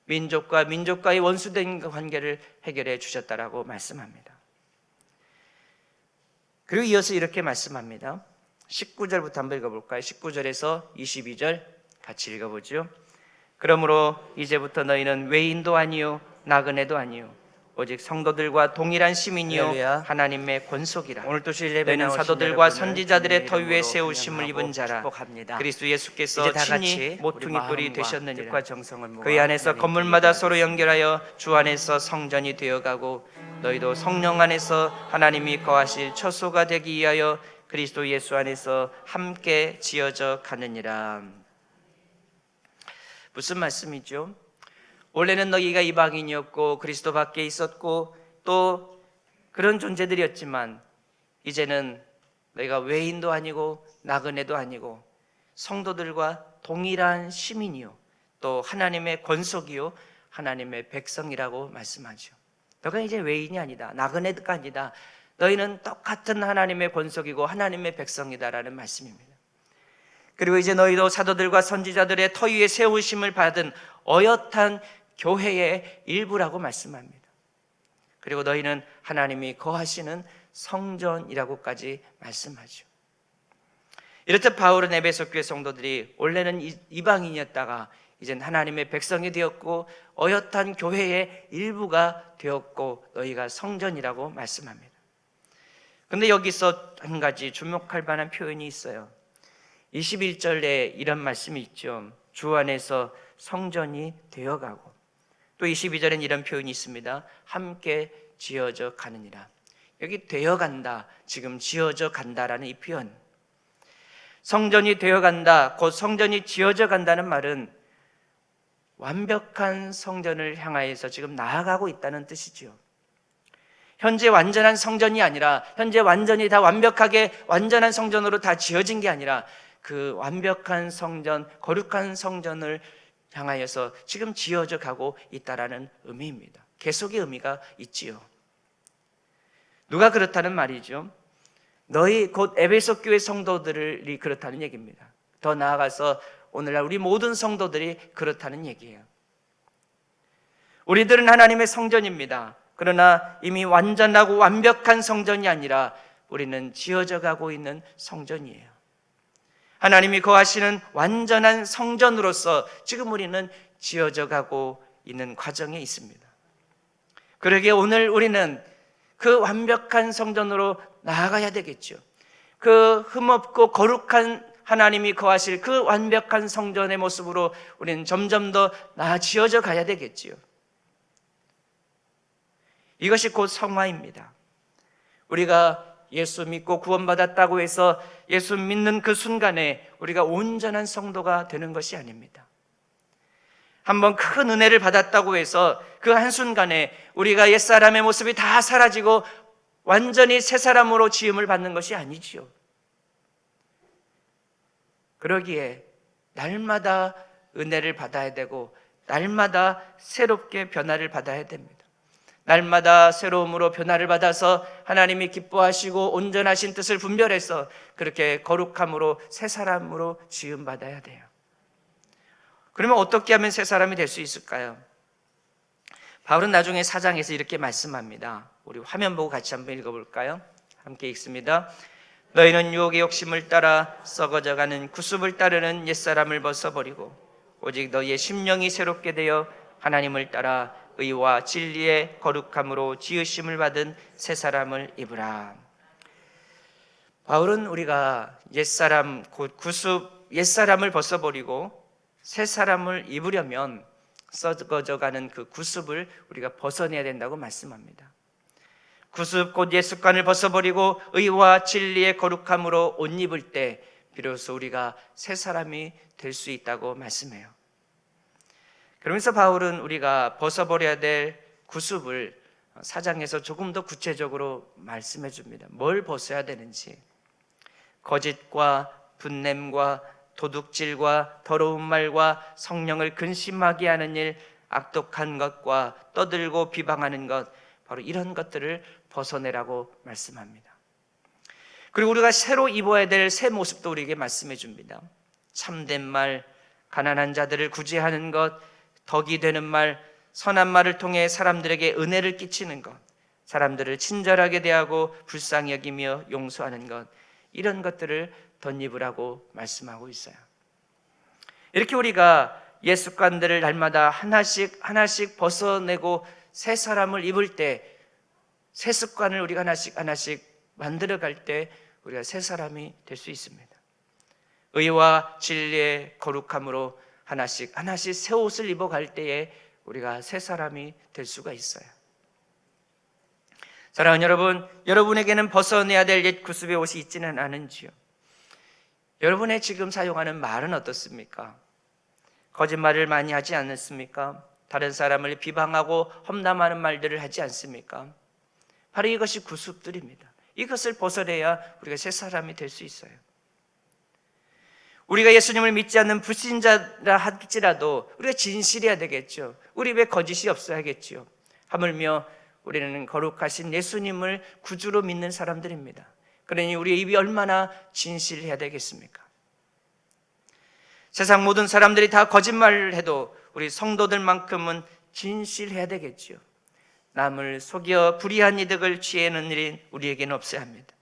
민족과 민족과의 원수된 관계를 해결해 주셨다라고 말씀합니다. 그리고 이어서 이렇게 말씀합니다. 19절부터 한번 읽어볼까요? 19절에서 22절 같이 읽어보죠. 그러므로 이제부터 너희는 외인도 아니요 나그네도 아니요 오직 성도들과 동일한 시민이요 할렐루야. 하나님의 권속이라. 오늘 또 예배 너희는 나오신 사도들과 여러분을 선지자들의 터 위에 주님의 세우심을 이름으로 입은 자라. 축복합니다. 그리스도 예수께서 이제 다 친히 같이 모퉁이 우리 돌이 마음과 되셨느니라. 뜻과 정성을 모아 그 안에서 하나님께 건물마다 서로 예배하겠습니다. 연결하여 주 안에서 성전이 되어가고 너희도 성령 안에서 하나님이 거하실 처소가 되기 위하여 그리스도 예수 안에서 함께 지어져 가느니라. 무슨 말씀이죠? 원래는 너희가 이방인이었고 그리스도 밖에 있었고 또 그런 존재들이었지만 이제는 너희가 외인도 아니고 나그네도 아니고 성도들과 동일한 시민이요 또 하나님의 권속이요 하나님의 백성이라고 말씀하죠. 너가 이제 외인이 아니다, 나그네가 아니다. 너희는 똑같은 하나님의 권속이고 하나님의 백성이다라는 말씀입니다. 그리고 이제 너희도 사도들과 선지자들의 터 위에 세우심을 받은 어엿한 교회의 일부라고 말씀합니다. 그리고 너희는 하나님이 거하시는 성전이라고까지 말씀하죠. 이렇듯 바울은 에베소 교회 성도들이 원래는 이방인이었다가 이젠 하나님의 백성이 되었고 어엿한 교회의 일부가 되었고 너희가 성전이라고 말씀합니다. 그런데 여기서 한 가지 주목할 만한 표현이 있어요. 21절에 이런 말씀이 있죠. 주 안에서 성전이 되어가고 또 22절엔 이런 표현이 있습니다. 함께 지어져 가느니라. 여기 되어간다, 지금 지어져 간다라는 이 표현, 성전이 되어간다, 곧 성전이 지어져 간다는 말은 완벽한 성전을 향하여서 지금 나아가고 있다는 뜻이지요. 현재 완전한 성전이 아니라 현재 완전히 다 완벽하게 완전한 성전으로 다 지어진 게 아니라 그 완벽한 성전, 거룩한 성전을 향하여서 지금 지어져 가고 있다라는 의미입니다. 계속의 의미가 있지요. 누가 그렇다는 말이죠? 너희 곧 에베소 교회 성도들이 그렇다는 얘기입니다. 더 나아가서 오늘날 우리 모든 성도들이 그렇다는 얘기예요. 우리들은 하나님의 성전입니다. 그러나 이미 완전하고 완벽한 성전이 아니라 우리는 지어져 가고 있는 성전이에요. 하나님이 거하시는 완전한 성전으로서 지금 우리는 지어져 가고 있는 과정에 있습니다. 그러기에 오늘 우리는 그 완벽한 성전으로 나아가야 되겠죠. 그 흠없고 거룩한 하나님이 거하실 그 완벽한 성전의 모습으로 우리는 점점 더 나아지어져 가야 되겠지요. 이것이 곧 성화입니다. 우리가 예수 믿고 구원받았다고 해서 예수 믿는 그 순간에 우리가 온전한 성도가 되는 것이 아닙니다. 한번 큰 은혜를 받았다고 해서 그 한순간에 우리가 옛사람의 모습이 다 사라지고 완전히 새 사람으로 지음을 받는 것이 아니지요. 그러기에 날마다 은혜를 받아야 되고 날마다 새롭게 변화를 받아야 됩니다. 날마다 새로움으로 변화를 받아서 하나님이 기뻐하시고 온전하신 뜻을 분별해서 그렇게 거룩함으로 새 사람으로 지음받아야 돼요. 그러면 어떻게 하면 새 사람이 될 수 있을까요? 바울은 나중에 4장에서 이렇게 말씀합니다. 우리 화면 보고 같이 한번 읽어볼까요? 함께 읽습니다. 너희는 유혹의 욕심을 따라 썩어져가는 구습을 따르는 옛사람을 벗어버리고 오직 너희의 심령이 새롭게 되어 하나님을 따라 의와 진리의 거룩함으로 지으심을 받은 새 사람을 입으라. 바울은 우리가 옛사람 곧 구습 옛사람을 벗어버리고 새 사람을 입으려면 썩어져가는 그 구습을 우리가 벗어내야 된다고 말씀합니다. 구습 곧 옛 습관을 벗어버리고 의와 진리의 거룩함으로 옷 입을 때 비로소 우리가 새 사람이 될 수 있다고 말씀해요. 그러면서 바울은 우리가 벗어버려야 될 구습을 4장에서 조금 더 구체적으로 말씀해 줍니다. 뭘 벗어야 되는지. 거짓과 분냄과 도둑질과 더러운 말과 성령을 근심하게 하는 일, 악독한 것과 떠들고 비방하는 것, 바로 이런 것들을 벗어내라고 말씀합니다. 그리고 우리가 새로 입어야 될 새 모습도 우리에게 말씀해 줍니다. 참된 말, 가난한 자들을 구제하는 것, 덕이 되는 말, 선한 말을 통해 사람들에게 은혜를 끼치는 것, 사람들을 친절하게 대하고 불쌍히 여기며 용서하는 것, 이런 것들을 덧입으라고 말씀하고 있어요. 이렇게 우리가 옛 습관들을 날마다 하나씩 벗어내고 새 사람을 입을 때, 새 습관을 우리가 하나씩 만들어갈 때 우리가 새 사람이 될 수 있습니다. 의와 진리의 거룩함으로 하나씩 새 옷을 입어갈 때에 우리가 새 사람이 될 수가 있어요. 사랑하는 여러분, 여러분에게는 벗어내야 될 옛 구습의 옷이 있지는 않은지요? 여러분의 지금 사용하는 말은 어떻습니까? 거짓말을 많이 하지 않습니까? 다른 사람을 비방하고 험담하는 말들을 하지 않습니까? 바로 이것이 구습들입니다. 이것을 벗어내야 우리가 새 사람이 될 수 있어요. 우리가 예수님을 믿지 않는 불신자라 할지라도 우리가 진실해야 되겠죠. 우리 입에 거짓이 없어야겠죠. 하물며 우리는 거룩하신 예수님을 구주로 믿는 사람들입니다. 그러니 우리의 입이 얼마나 진실해야 되겠습니까? 세상 모든 사람들이 다 거짓말을 해도 우리 성도들만큼은 진실해야 되겠죠. 남을 속여 불의한 이득을 취하는 일이 우리에게는 없어야 합니다.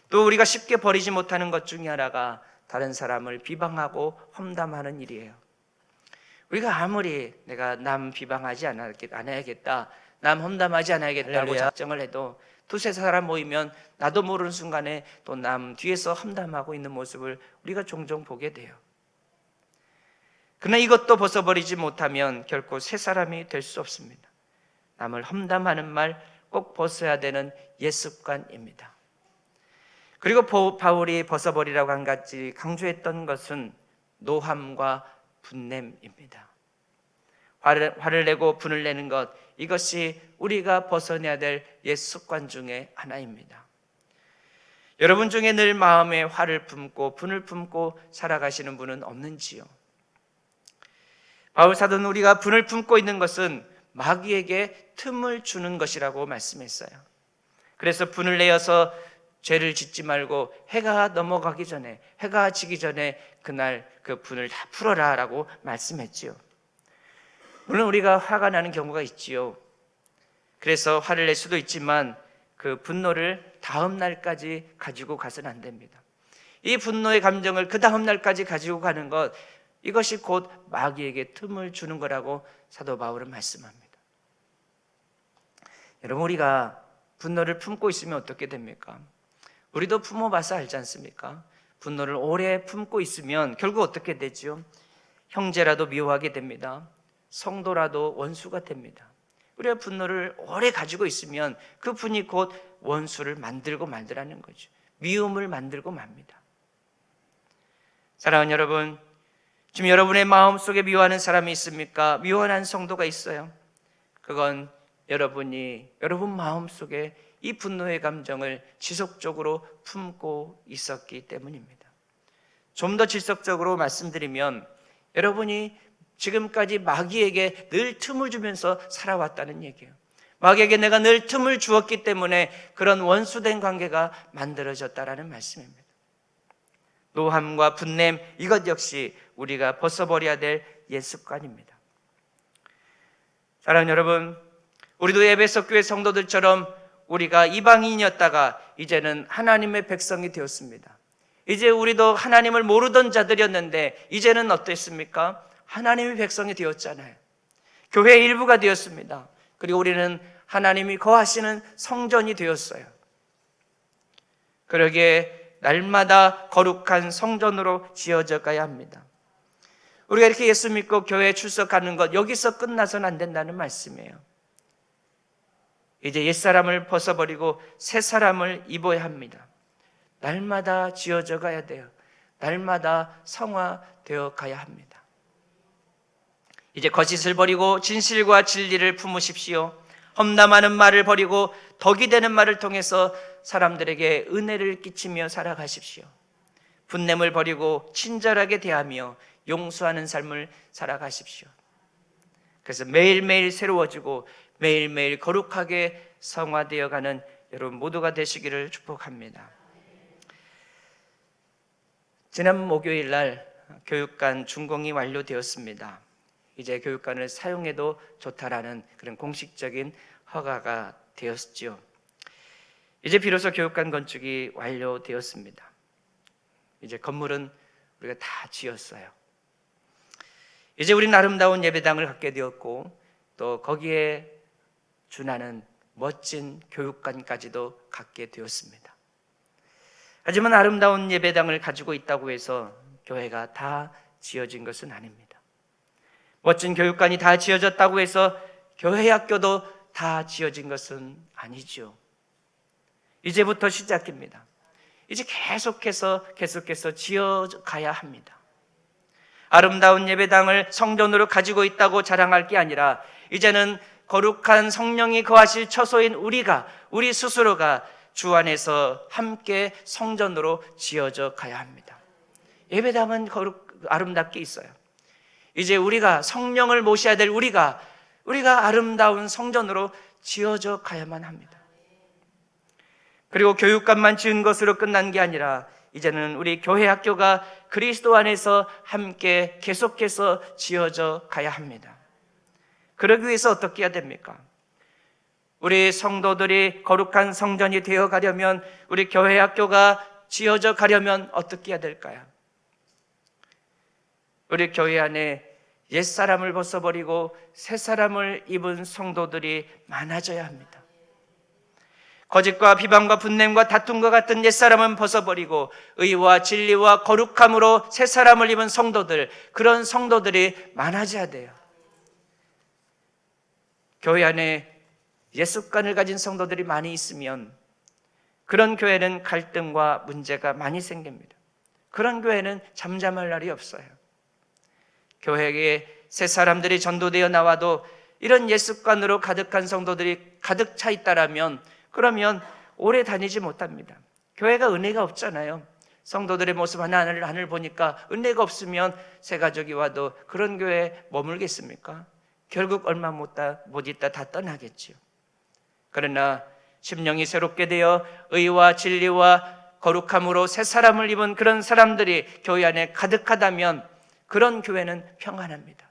또 우리가 쉽게 버리지 못하는 것 중에 하나가 다른 사람을 비방하고 험담하는 일이에요. 우리가 아무리 내가 남 비방하지 않아야겠다, 남 험담하지 않아야겠다고 할렐루야. 작정을 해도 두세 사람 모이면 나도 모르는 순간에 또 남 뒤에서 험담하고 있는 모습을 우리가 종종 보게 돼요. 그러나 이것도 벗어버리지 못하면 결코 새 사람이 될 수 없습니다. 남을 험담하는 말 꼭 벗어야 되는 옛 습관입니다. 그리고 바울이 벗어버리라고 한 가지 강조했던 것은 노함과 분냄입니다. 화를 내고 분을 내는 것, 이것이 우리가 벗어내야 될 옛 습관 중에 하나입니다. 여러분 중에 늘 마음에 화를 품고 분을 품고 살아가시는 분은 없는지요? 바울 사도는 우리가 분을 품고 있는 것은 마귀에게 틈을 주는 것이라고 말씀했어요. 그래서 분을 내어서 죄를 짓지 말고 해가 넘어가기 전에, 해가 지기 전에 그날 그 분을 다 풀어라 라고 말씀했지요. 물론 우리가 화가 나는 경우가 있지요. 그래서 화를 낼 수도 있지만 그 분노를 다음 날까지 가지고 가서는 안 됩니다. 이 분노의 감정을 그 다음 날까지 가지고 가는 것, 이것이 곧 마귀에게 틈을 주는 거라고 사도 바울은 말씀합니다. 여러분, 우리가 분노를 품고 있으면 어떻게 됩니까? 우리도 품어봐서 알지 않습니까? 분노를 오래 품고 있으면 결국 어떻게 되죠? 형제라도 미워하게 됩니다. 성도라도 원수가 됩니다. 우리가 분노를 오래 가지고 있으면 그 분이 곧 원수를 만들고 말더라는 거죠. 미움을 만들고 맙니다. 사랑하는 여러분, 지금 여러분의 마음속에 미워하는 사람이 있습니까? 미워하는 성도가 있어요. 그건 여러분 마음속에 이 분노의 감정을 지속적으로 품고 있었기 때문입니다. 좀 더 질적으로 말씀드리면 여러분이 지금까지 마귀에게 늘 틈을 주면서 살아왔다는 얘기예요. 마귀에게 내가 늘 틈을 주었기 때문에 그런 원수된 관계가 만들어졌다라는 말씀입니다. 노함과 분냄, 이것 역시 우리가 벗어버려야 될 옛 습관입니다. 사랑하는 여러분, 우리도 에베소 교회 성도들처럼 우리가 이방인이었다가 이제는 하나님의 백성이 되었습니다. 이제 우리도 하나님을 모르던 자들이었는데 이제는 어땠습니까? 하나님의 백성이 되었잖아요. 교회의 일부가 되었습니다. 그리고 우리는 하나님이 거하시는 성전이 되었어요. 그러기에 날마다 거룩한 성전으로 지어져 가야 합니다. 우리가 이렇게 예수 믿고 교회에 출석하는 것, 여기서 끝나서는 안 된다는 말씀이에요. 이제 옛사람을 벗어버리고 새 사람을 입어야 합니다. 날마다 지어져 가야 돼요. 날마다 성화되어 가야 합니다. 이제 거짓을 버리고 진실과 진리를 품으십시오. 험담하는 말을 버리고 덕이 되는 말을 통해서 사람들에게 은혜를 끼치며 살아가십시오. 분냄을 버리고 친절하게 대하며 용서하는 삶을 살아가십시오. 그래서 매일매일 새로워지고 매일매일 거룩하게 성화되어가는 여러분 모두가 되시기를 축복합니다. 지난 목요일 날 교육관 준공이 완료되었습니다. 이제 교육관을 사용해도 좋다라는 그런 공식적인 허가가 되었죠. 이제 비로소 교육관 건축이 완료되었습니다. 이제 건물은 우리가 다 지었어요. 이제 우리는 아름다운 예배당을 갖게 되었고 또 거기에 준하는 멋진 교육관까지도 갖게 되었습니다. 하지만 아름다운 예배당을 가지고 있다고 해서 교회가 다 지어진 것은 아닙니다. 멋진 교육관이 다 지어졌다고 해서 교회 학교도 다 지어진 것은 아니죠. 이제부터 시작입니다. 이제 계속해서 지어가야 합니다. 아름다운 예배당을 성전으로 가지고 있다고 자랑할 게 아니라 이제는 거룩한 성령이 거하실 처소인 우리 스스로가 주 안에서 함께 성전으로 지어져 가야 합니다. 예배당은 아름답게 있어요. 이제 우리가 성령을 모셔야 될 우리가 아름다운 성전으로 지어져 가야만 합니다. 그리고 교육관만 지은 것으로 끝난 게 아니라 이제는 우리 교회 학교가 그리스도 안에서 함께 계속해서 지어져 가야 합니다. 그러기 위해서 어떻게 해야 됩니까? 우리 성도들이 거룩한 성전이 되어 가려면, 우리 교회 학교가 지어져 가려면 어떻게 해야 될까요? 우리 교회 안에 옛사람을 벗어버리고 새사람을 입은 성도들이 많아져야 합니다. 거짓과 비방과 분냄과 다툼과 같은 옛사람은 벗어버리고 의와 진리와 거룩함으로 새사람을 입은 성도들, 그런 성도들이 많아져야 돼요. 교회 안에 옛습관을 가진 성도들이 많이 있으면 그런 교회는 갈등과 문제가 많이 생깁니다. 그런 교회는 잠잠할 날이 없어요. 교회에 새 사람들이 전도되어 나와도 이런 옛습관으로 가득한 성도들이 가득 차 있다라면 그러면 오래 다니지 못합니다. 교회가 은혜가 없잖아요. 성도들의 모습 하나하나를 보니까 은혜가 없으면 새 가족이 와도 그런 교회에 머물겠습니까? 결국 얼마 못 있다 다 떠나겠지요. 그러나 심령이 새롭게 되어 의와 진리와 거룩함으로 새 사람을 입은 그런 사람들이 교회 안에 가득하다면 그런 교회는 평안합니다.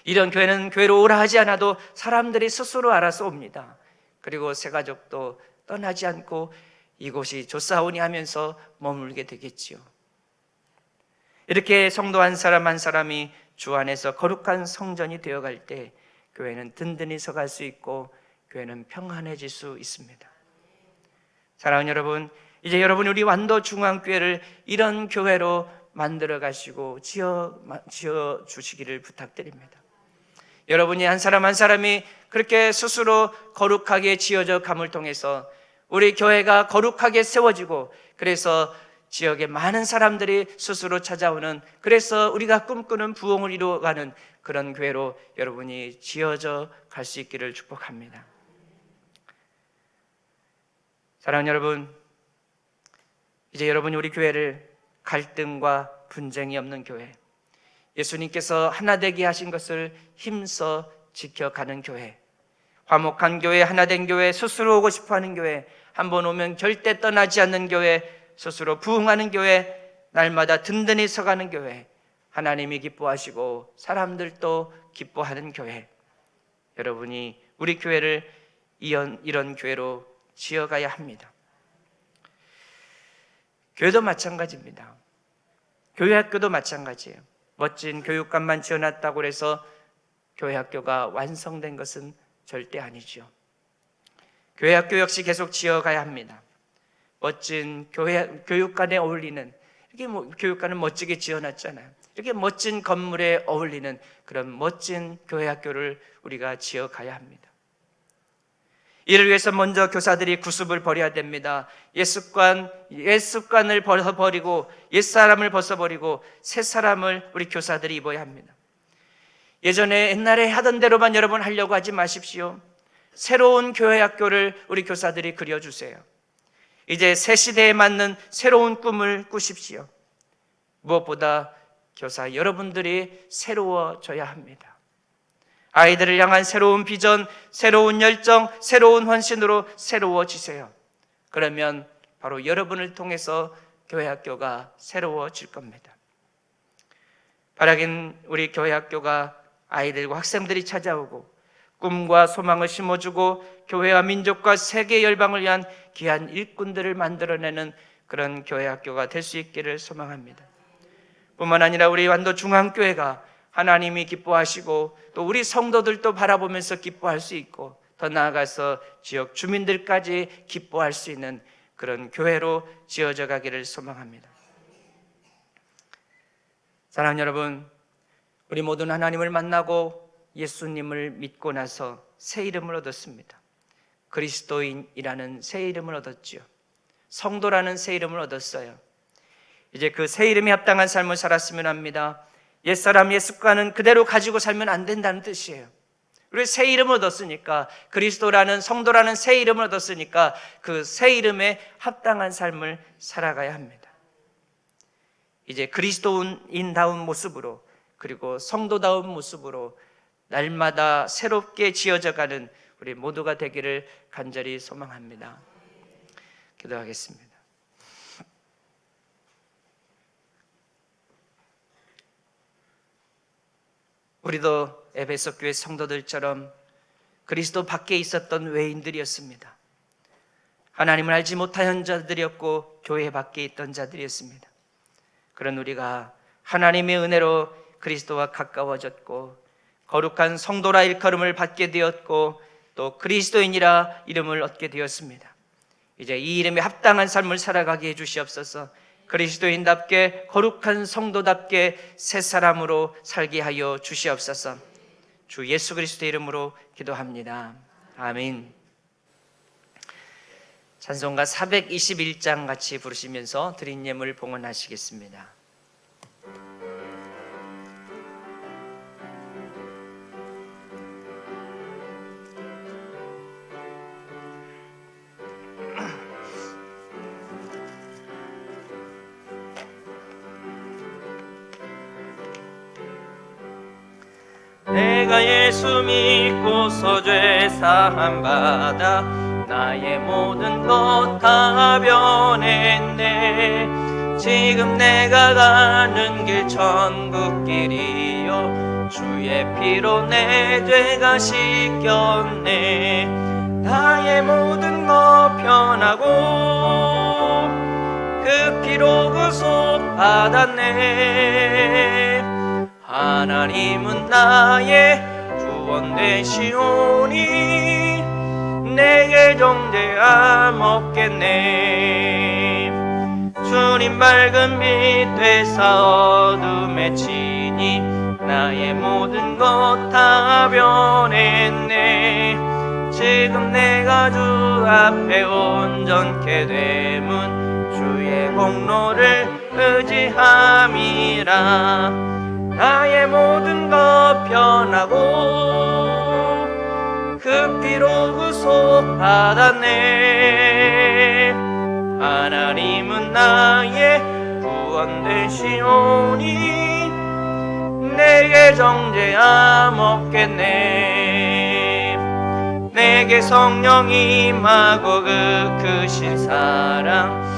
이런 교회는 교회로 오라 하지 않아도 사람들이 스스로 알아서 옵니다. 그리고 새 가족도 떠나지 않고 이곳이 좋사오니 하면서 머물게 되겠지요. 이렇게 성도 한 사람 한 사람이 주 안에서 거룩한 성전이 되어갈 때 교회는 든든히 서갈 수 있고 교회는 평안해질 수 있습니다. 사랑하는 여러분, 이제 여러분 우리 완도 중앙교회를 이런 교회로 만들어 가시고 지어 주시기를 부탁드립니다. 여러분이 한 사람 한 사람이 그렇게 스스로 거룩하게 지어져 감을 통해서 우리 교회가 거룩하게 세워지고 그래서 지역에 많은 사람들이 스스로 찾아오는, 그래서 우리가 꿈꾸는 부흥을 이루어가는 그런 교회로 여러분이 지어져 갈 수 있기를 축복합니다. 사랑하는 여러분, 이제 여러분이 우리 교회를 갈등과 분쟁이 없는 교회, 예수님께서 하나 되게 하신 것을 힘써 지켜가는 교회, 화목한 교회, 하나된 교회, 스스로 오고 싶어하는 교회, 한번 오면 절대 떠나지 않는 교회, 스스로 부흥하는 교회, 날마다 든든히 서가는 교회, 하나님이 기뻐하시고 사람들도 기뻐하는 교회, 여러분이 우리 교회를 이런 교회로 지어가야 합니다. 교회도 마찬가지입니다. 교회 학교도 마찬가지예요. 멋진 교육관만 지어놨다고 해서 교회 학교가 완성된 것은 절대 아니죠. 교회 학교 역시 계속 지어가야 합니다. 멋진 교육관에 어울리는, 이렇게 교육관은 멋지게 지어놨잖아요. 이렇게 멋진 건물에 어울리는 그런 멋진 교회 학교를 우리가 지어가야 합니다. 이를 위해서 먼저 교사들이 구습을 버려야 됩니다. 옛습관을 벗어버리고 옛사람을 벗어버리고 새사람을 우리 교사들이 입어야 합니다. 옛날에 하던 대로만 여러분 하려고 하지 마십시오. 새로운 교회 학교를 우리 교사들이 그려주세요. 이제 새 시대에 맞는 새로운 꿈을 꾸십시오. 무엇보다 교사 여러분들이 새로워져야 합니다. 아이들을 향한 새로운 비전, 새로운 열정, 새로운 헌신으로 새로워지세요. 그러면 바로 여러분을 통해서 교회 학교가 새로워질 겁니다. 바라긴 우리 교회 학교가 아이들과 학생들이 찾아오고 꿈과 소망을 심어주고 교회와 민족과 세계 열방을 위한 귀한 일꾼들을 만들어내는 그런 교회 학교가 될 수 있기를 소망합니다. 뿐만 아니라 우리 완도 중앙교회가 하나님이 기뻐하시고 또 우리 성도들도 바라보면서 기뻐할 수 있고 더 나아가서 지역 주민들까지 기뻐할 수 있는 그런 교회로 지어져 가기를 소망합니다. 사랑하는 여러분, 우리 모두는 하나님을 만나고 예수님을 믿고 나서 새 이름을 얻었습니다. 그리스도인이라는 새 이름을 얻었지요. 성도라는 새 이름을 얻었어요. 이제 그 새 이름에 합당한 삶을 살았으면 합니다. 옛사람 옛 습관은 그대로 가지고 살면 안 된다는 뜻이에요. 우리 새 이름을 얻었으니까, 그리스도라는 성도라는 새 이름을 얻었으니까 그 새 이름에 합당한 삶을 살아가야 합니다. 이제 그리스도인다운 모습으로, 그리고 성도다운 모습으로 날마다 새롭게 지어져가는 우리 모두가 되기를 간절히 소망합니다. 기도하겠습니다. 우리도 에베소 교회 성도들처럼 그리스도 밖에 있었던 외인들이었습니다. 하나님을 알지 못한 자들이었고 교회 밖에 있던 자들이었습니다. 그런 우리가 하나님의 은혜로 그리스도와 가까워졌고 거룩한 성도라 일컬음을 받게 되었고 또 그리스도인이라 이름을 얻게 되었습니다. 이제 이 이름에 합당한 삶을 살아가게 해주시옵소서. 그리스도인답게 거룩한 성도답게 새 사람으로 살게 하여 주시옵소서. 주 예수 그리스도의 이름으로 기도합니다. 아멘. 찬송가 421장 같이 부르시면서 드린 예물 봉헌하시겠습니다. 내가 예수 믿고서 죄 사함 받아 나의 모든 것 다 변했네. 지금 내가 가는 길 천국길이요 주의 피로 내 죄가 씻겼네. 나의 모든 것 변하고 그 피로 구속 받았네. 하나님은 나의 구원 되시오니 내게 정죄함 없겠네. 주님 밝은 빛 되사 어둠에 치니 나의 모든 것 다 변했네. 지금 내가 주 앞에 온전케 됨은 주의 공로를 의지함이라. 나의 모든 것 변하고 그 피로 구속 받았네. 하나님은 나의 구원 되시오니 내게 정죄함 없겠네. 내게 성령 임하고 그 크신 사랑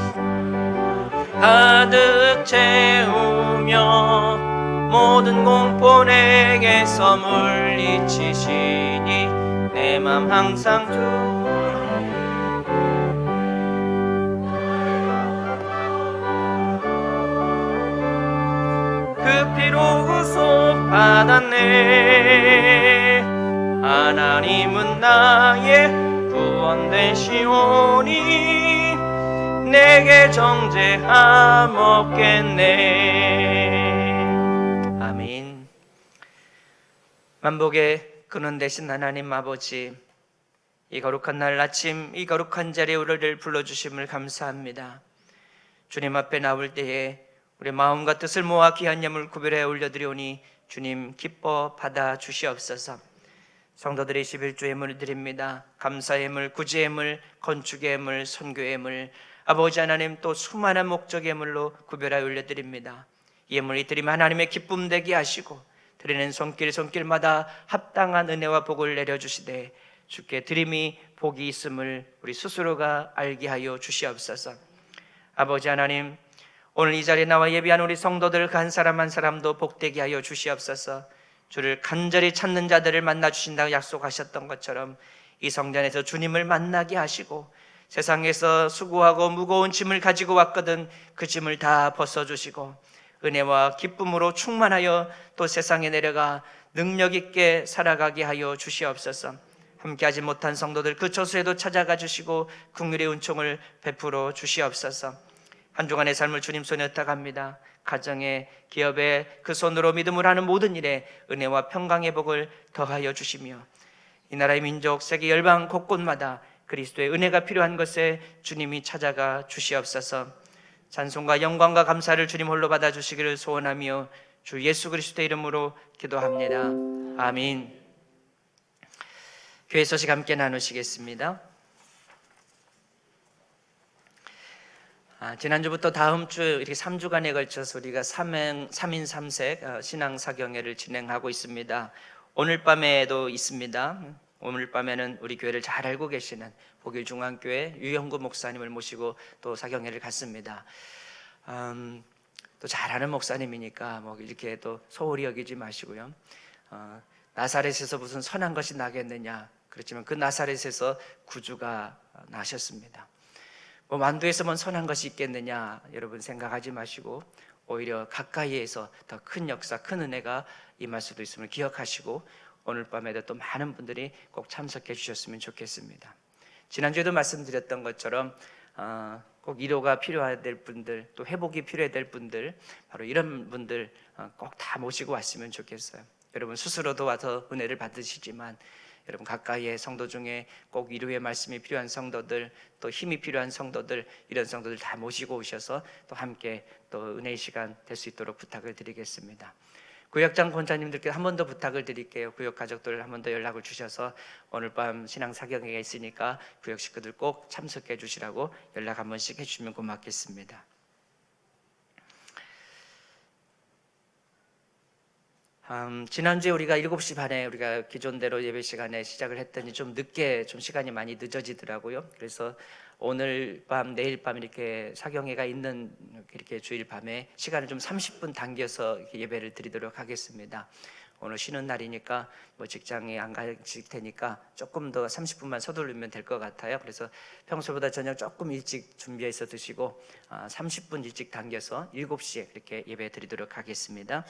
가득 채우며 모든 공포 내게서 물리치시니 내 맘 항상 주 그 피로 구속 받았네. 하나님은 나의 구원 되시오니 내게 정죄함 없겠네. 아멘. 만복의 근원 되신 하나님 아버지, 이 거룩한 날 아침 이 거룩한 자리에 우리를 불러주심을 감사합니다. 주님 앞에 나올 때에 우리 마음과 뜻을 모아 귀한 예물 구별해 올려드리오니 주님 기뻐 받아 주시옵소서. 성도들의 11조 예물을 드립니다. 감사 예물, 구제 예물, 건축 예물, 선교 예물, 아버지 하나님 또 수많은 목적 예물로 구별하여 올려드립니다. 이 예물이 드리면 하나님의 기쁨 되게 하시고 드리는 손길마다 합당한 은혜와 복을 내려주시되 주께 드림이 복이 있음을 우리 스스로가 알게 하여 주시옵소서. 아버지 하나님, 오늘 이 자리에 나와 예비한 우리 성도들 한 사람 한 사람도 복되게 하여 주시옵소서. 주를 간절히 찾는 자들을 만나 주신다고 약속하셨던 것처럼 이 성전에서 주님을 만나게 하시고 세상에서 수고하고 무거운 짐을 가지고 왔거든 그 짐을 다 벗어주시고 은혜와 기쁨으로 충만하여 또 세상에 내려가 능력 있게 살아가게 하여 주시옵소서. 함께하지 못한 성도들 그 처소에도 찾아가 주시고 긍휼의 은총을 베풀어 주시옵소서. 한 주간의 삶을 주님 손에 얹어갑니다. 가정에 기업에 그 손으로 믿음을 하는 모든 일에 은혜와 평강의 복을 더하여 주시며 이 나라의 민족 세계 열방 곳곳마다 그리스도의 은혜가 필요한 것에 주님이 찾아가 주시옵소서. 찬송과 영광과 감사를 주님 홀로 받아 주시기를 소원하며 주 예수 그리스도의 이름으로 기도합니다. 아멘. 교회 소식 함께 나누시겠습니다. 지난주부터 다음 주 이렇게 3주간에 걸쳐서 우리가 3인 3색 신앙 사경회를 진행하고 있습니다. 오늘 밤에도 있습니다. 오늘 밤에는 우리 교회를 잘 알고 계시는 복일중앙교회 유영구 목사님을 모시고 또 사경회를 갖습니다. 또 잘 아는 목사님이니까 뭐 이렇게 또 소홀히 여기지 마시고요. 나사렛에서 무슨 선한 것이 나겠느냐? 그렇지만 그 나사렛에서 구주가 나셨습니다. 뭐 만두에서 뭔 선한 것이 있겠느냐? 여러분 생각하지 마시고 오히려 가까이에서 더 큰 역사, 큰 은혜가 임할 수도 있음을 기억하시고 오늘 밤에도 또 많은 분들이 꼭 참석해 주셨으면 좋겠습니다. 지난주에도 말씀드렸던 것처럼 꼭 위로가 필요해야 될 분들, 또 회복이 필요해야 될 분들, 바로 이런 분들 꼭 다 모시고 왔으면 좋겠어요. 여러분 스스로도 와서 은혜를 받으시지만 여러분 가까이의 성도 중에 꼭 위로의 말씀이 필요한 성도들, 또 힘이 필요한 성도들, 이런 성도들 다 모시고 오셔서 또 함께 또 은혜의 시간 될 수 있도록 부탁을 드리겠습니다. 구역장 권사님들께 한 번 더 부탁을 드릴게요. 구역 가족들 한 번 더 연락을 주셔서 오늘 밤 신앙 사경회가 있으니까 구역 식구들 꼭 참석해 주시라고 연락 한 번씩 해주시면 고맙겠습니다. 지난주에 우리가 7시 반에 우리가 기존대로 예배 시간에 시작을 했더니 좀 늦게 좀 시간이 많이 늦어지더라고요. 그래서 오늘 밤 내일 밤 이렇게 사경회가 있는 이렇게 주일 밤에 시간을 좀 30분 당겨서 이렇게 예배를 드리도록 하겠습니다. 오늘 쉬는 날이니까 뭐 직장에 안 가실 테니까 조금 더 30분만 서두르면 될 것 같아요. 그래서 평소보다 저녁 조금 일찍 준비해서 드시고 30분 일찍 당겨서 7시에 이렇게 예배 드리도록 하겠습니다.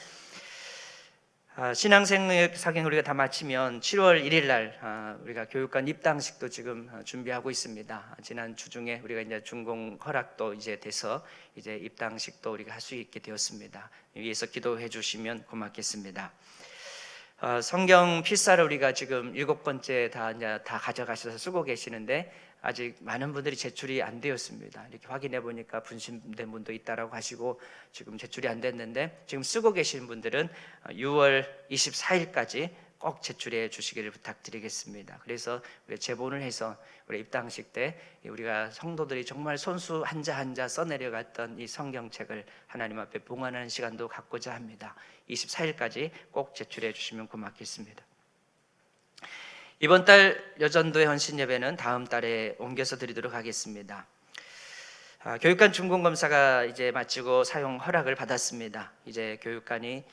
신앙생활 사경을 우리가 다 마치면 7월 1일 날 우리가 교육관 입당식도 지금 준비하고 있습니다. 지난 주 중에 우리가 이제 준공 허락도 이제 돼서 이제 입당식도 우리가 할 수 있게 되었습니다. 위에서 기도해 주시면 고맙겠습니다. 성경 필사를 우리가 지금 7번째 다 가져가셔서 쓰고 계시는데 아직 많은 분들이 제출이 안 되었습니다. 이렇게 확인해 보니까 분심된 분도 있다라고 하시고 지금 제출이 안 됐는데 지금 쓰고 계신 분들은 6월 24일까지 꼭 제출해 주시기를 부탁드리겠습니다. 그래서 우리 제본을 해서 우리 입당식 때 우리가 성도들이 정말 손수 한자 한자 써내려갔던 이 성경책을 하나님 앞에 봉헌하는 시간도 갖고자 합니다. 24일까지 꼭 제출해 주시면 고맙겠습니다. 이번 달 여전도의 헌신 예배는 다음 달에 옮겨서 드리도록 하겠습니다. 교육관 준공검사가 이제 마치고 사용 허락을 받았습니다. 이제 교육관이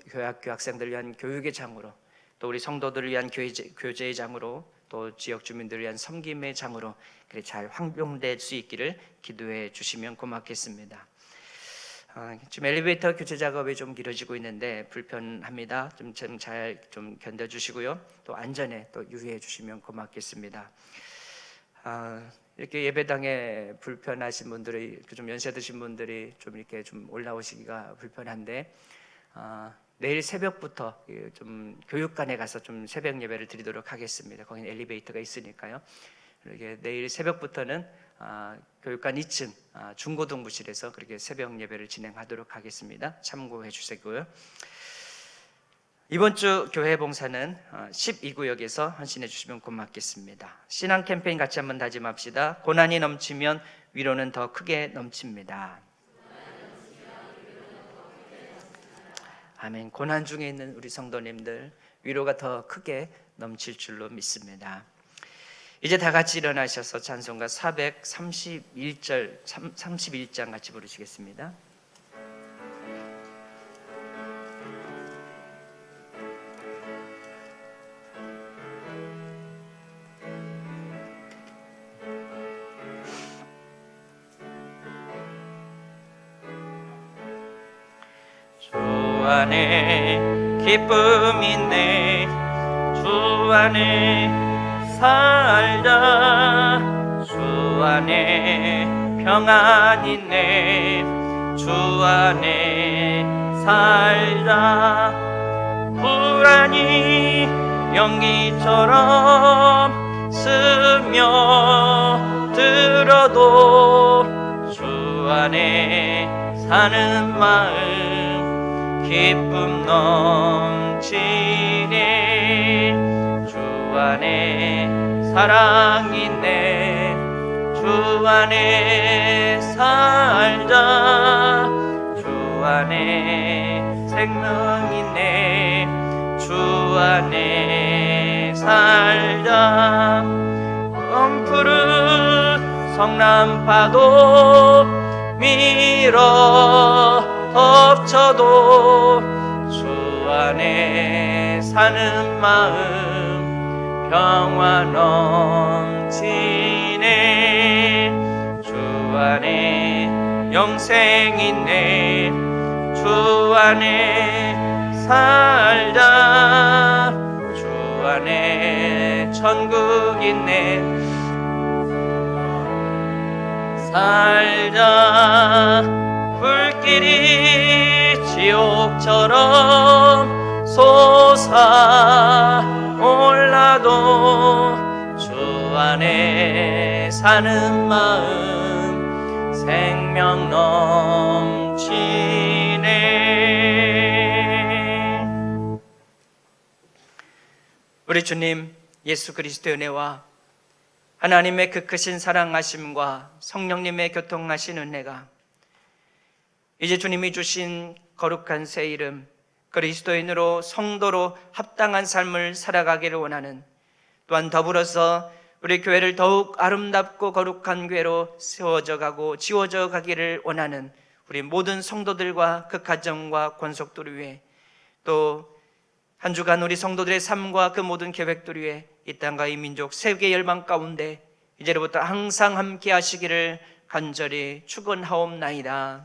교학교 학생들을 위한 교육의 장으로, 또 우리 성도들을 위한 교제의 장으로, 또 지역 주민들을 위한 섬김의 장으로 잘 활용될 수 있기를 기도해 주시면 고맙겠습니다. 지금 엘리베이터 교체 작업이 좀 길어지고 있는데 불편합니다. 좀 잘 좀 견뎌주시고요. 또 안전에 또 유의해 주시면 고맙겠습니다. 이렇게 예배당에 불편하신 분들이 좀 연세 드신 분들이 좀 이렇게 좀 올라오시기가 불편한데 내일 새벽부터 좀 교육관에 가서 좀 새벽 예배를 드리도록 하겠습니다. 거기는 엘리베이터가 있으니까요. 이렇게 내일 새벽부터는 교육관 2층 중고등부실에서 그렇게 새벽 예배를 진행하도록 하겠습니다. 참고해 주시고요. 이번 주 교회 봉사는 12구역에서 헌신해 주시면 고맙겠습니다. 신앙 캠페인 같이 한번 다짐합시다. 고난이 넘치면 위로는 더 크게 넘칩니다. 아멘. 고난 중에 있는 우리 성도님들 위로가 더 크게 넘칠 줄로 믿습니다. 이제 다 같이 일어나셔서 찬송가 431장 같이 부르시겠습니다. 안에 기쁨이 있네. 주 안에 살자. 주 안에 평안이 있네. 주 안에 살자. 불안이 연기처럼 스며들어도 주 안에 사는 마음 기쁨 넘치네. 주 안에 사랑이 있네. 주 안에 살자. 주 안에 생명이 있네. 주 안에 살자. 푸른 성남파도 밀어 덮쳐도 주 안에 사는 마음 평화 넘치네. 주 안에 영생이 있네. 주 안에 살자. 주 안에 천국 있네. 살자. 불길이 지옥처럼 솟아올라도 주 안에 사는 마음 생명 넘치네. 우리 주님 예수 그리스도의 은혜와 하나님의 그 크신 사랑하심과 성령님의 교통하신 은혜가 이제 주님이 주신 거룩한 새 이름 그리스도인으로 성도로 합당한 삶을 살아가기를 원하는, 또한 더불어서 우리 교회를 더욱 아름답고 거룩한 교회로 세워져 가고 지워져 가기를 원하는 우리 모든 성도들과 그 가정과 권속들을 위해, 또 한 주간 우리 성도들의 삶과 그 모든 계획들을 위해 이 땅과 이 민족 세계 열방 가운데 이제로부터 항상 함께 하시기를 간절히 축원하옵나이다.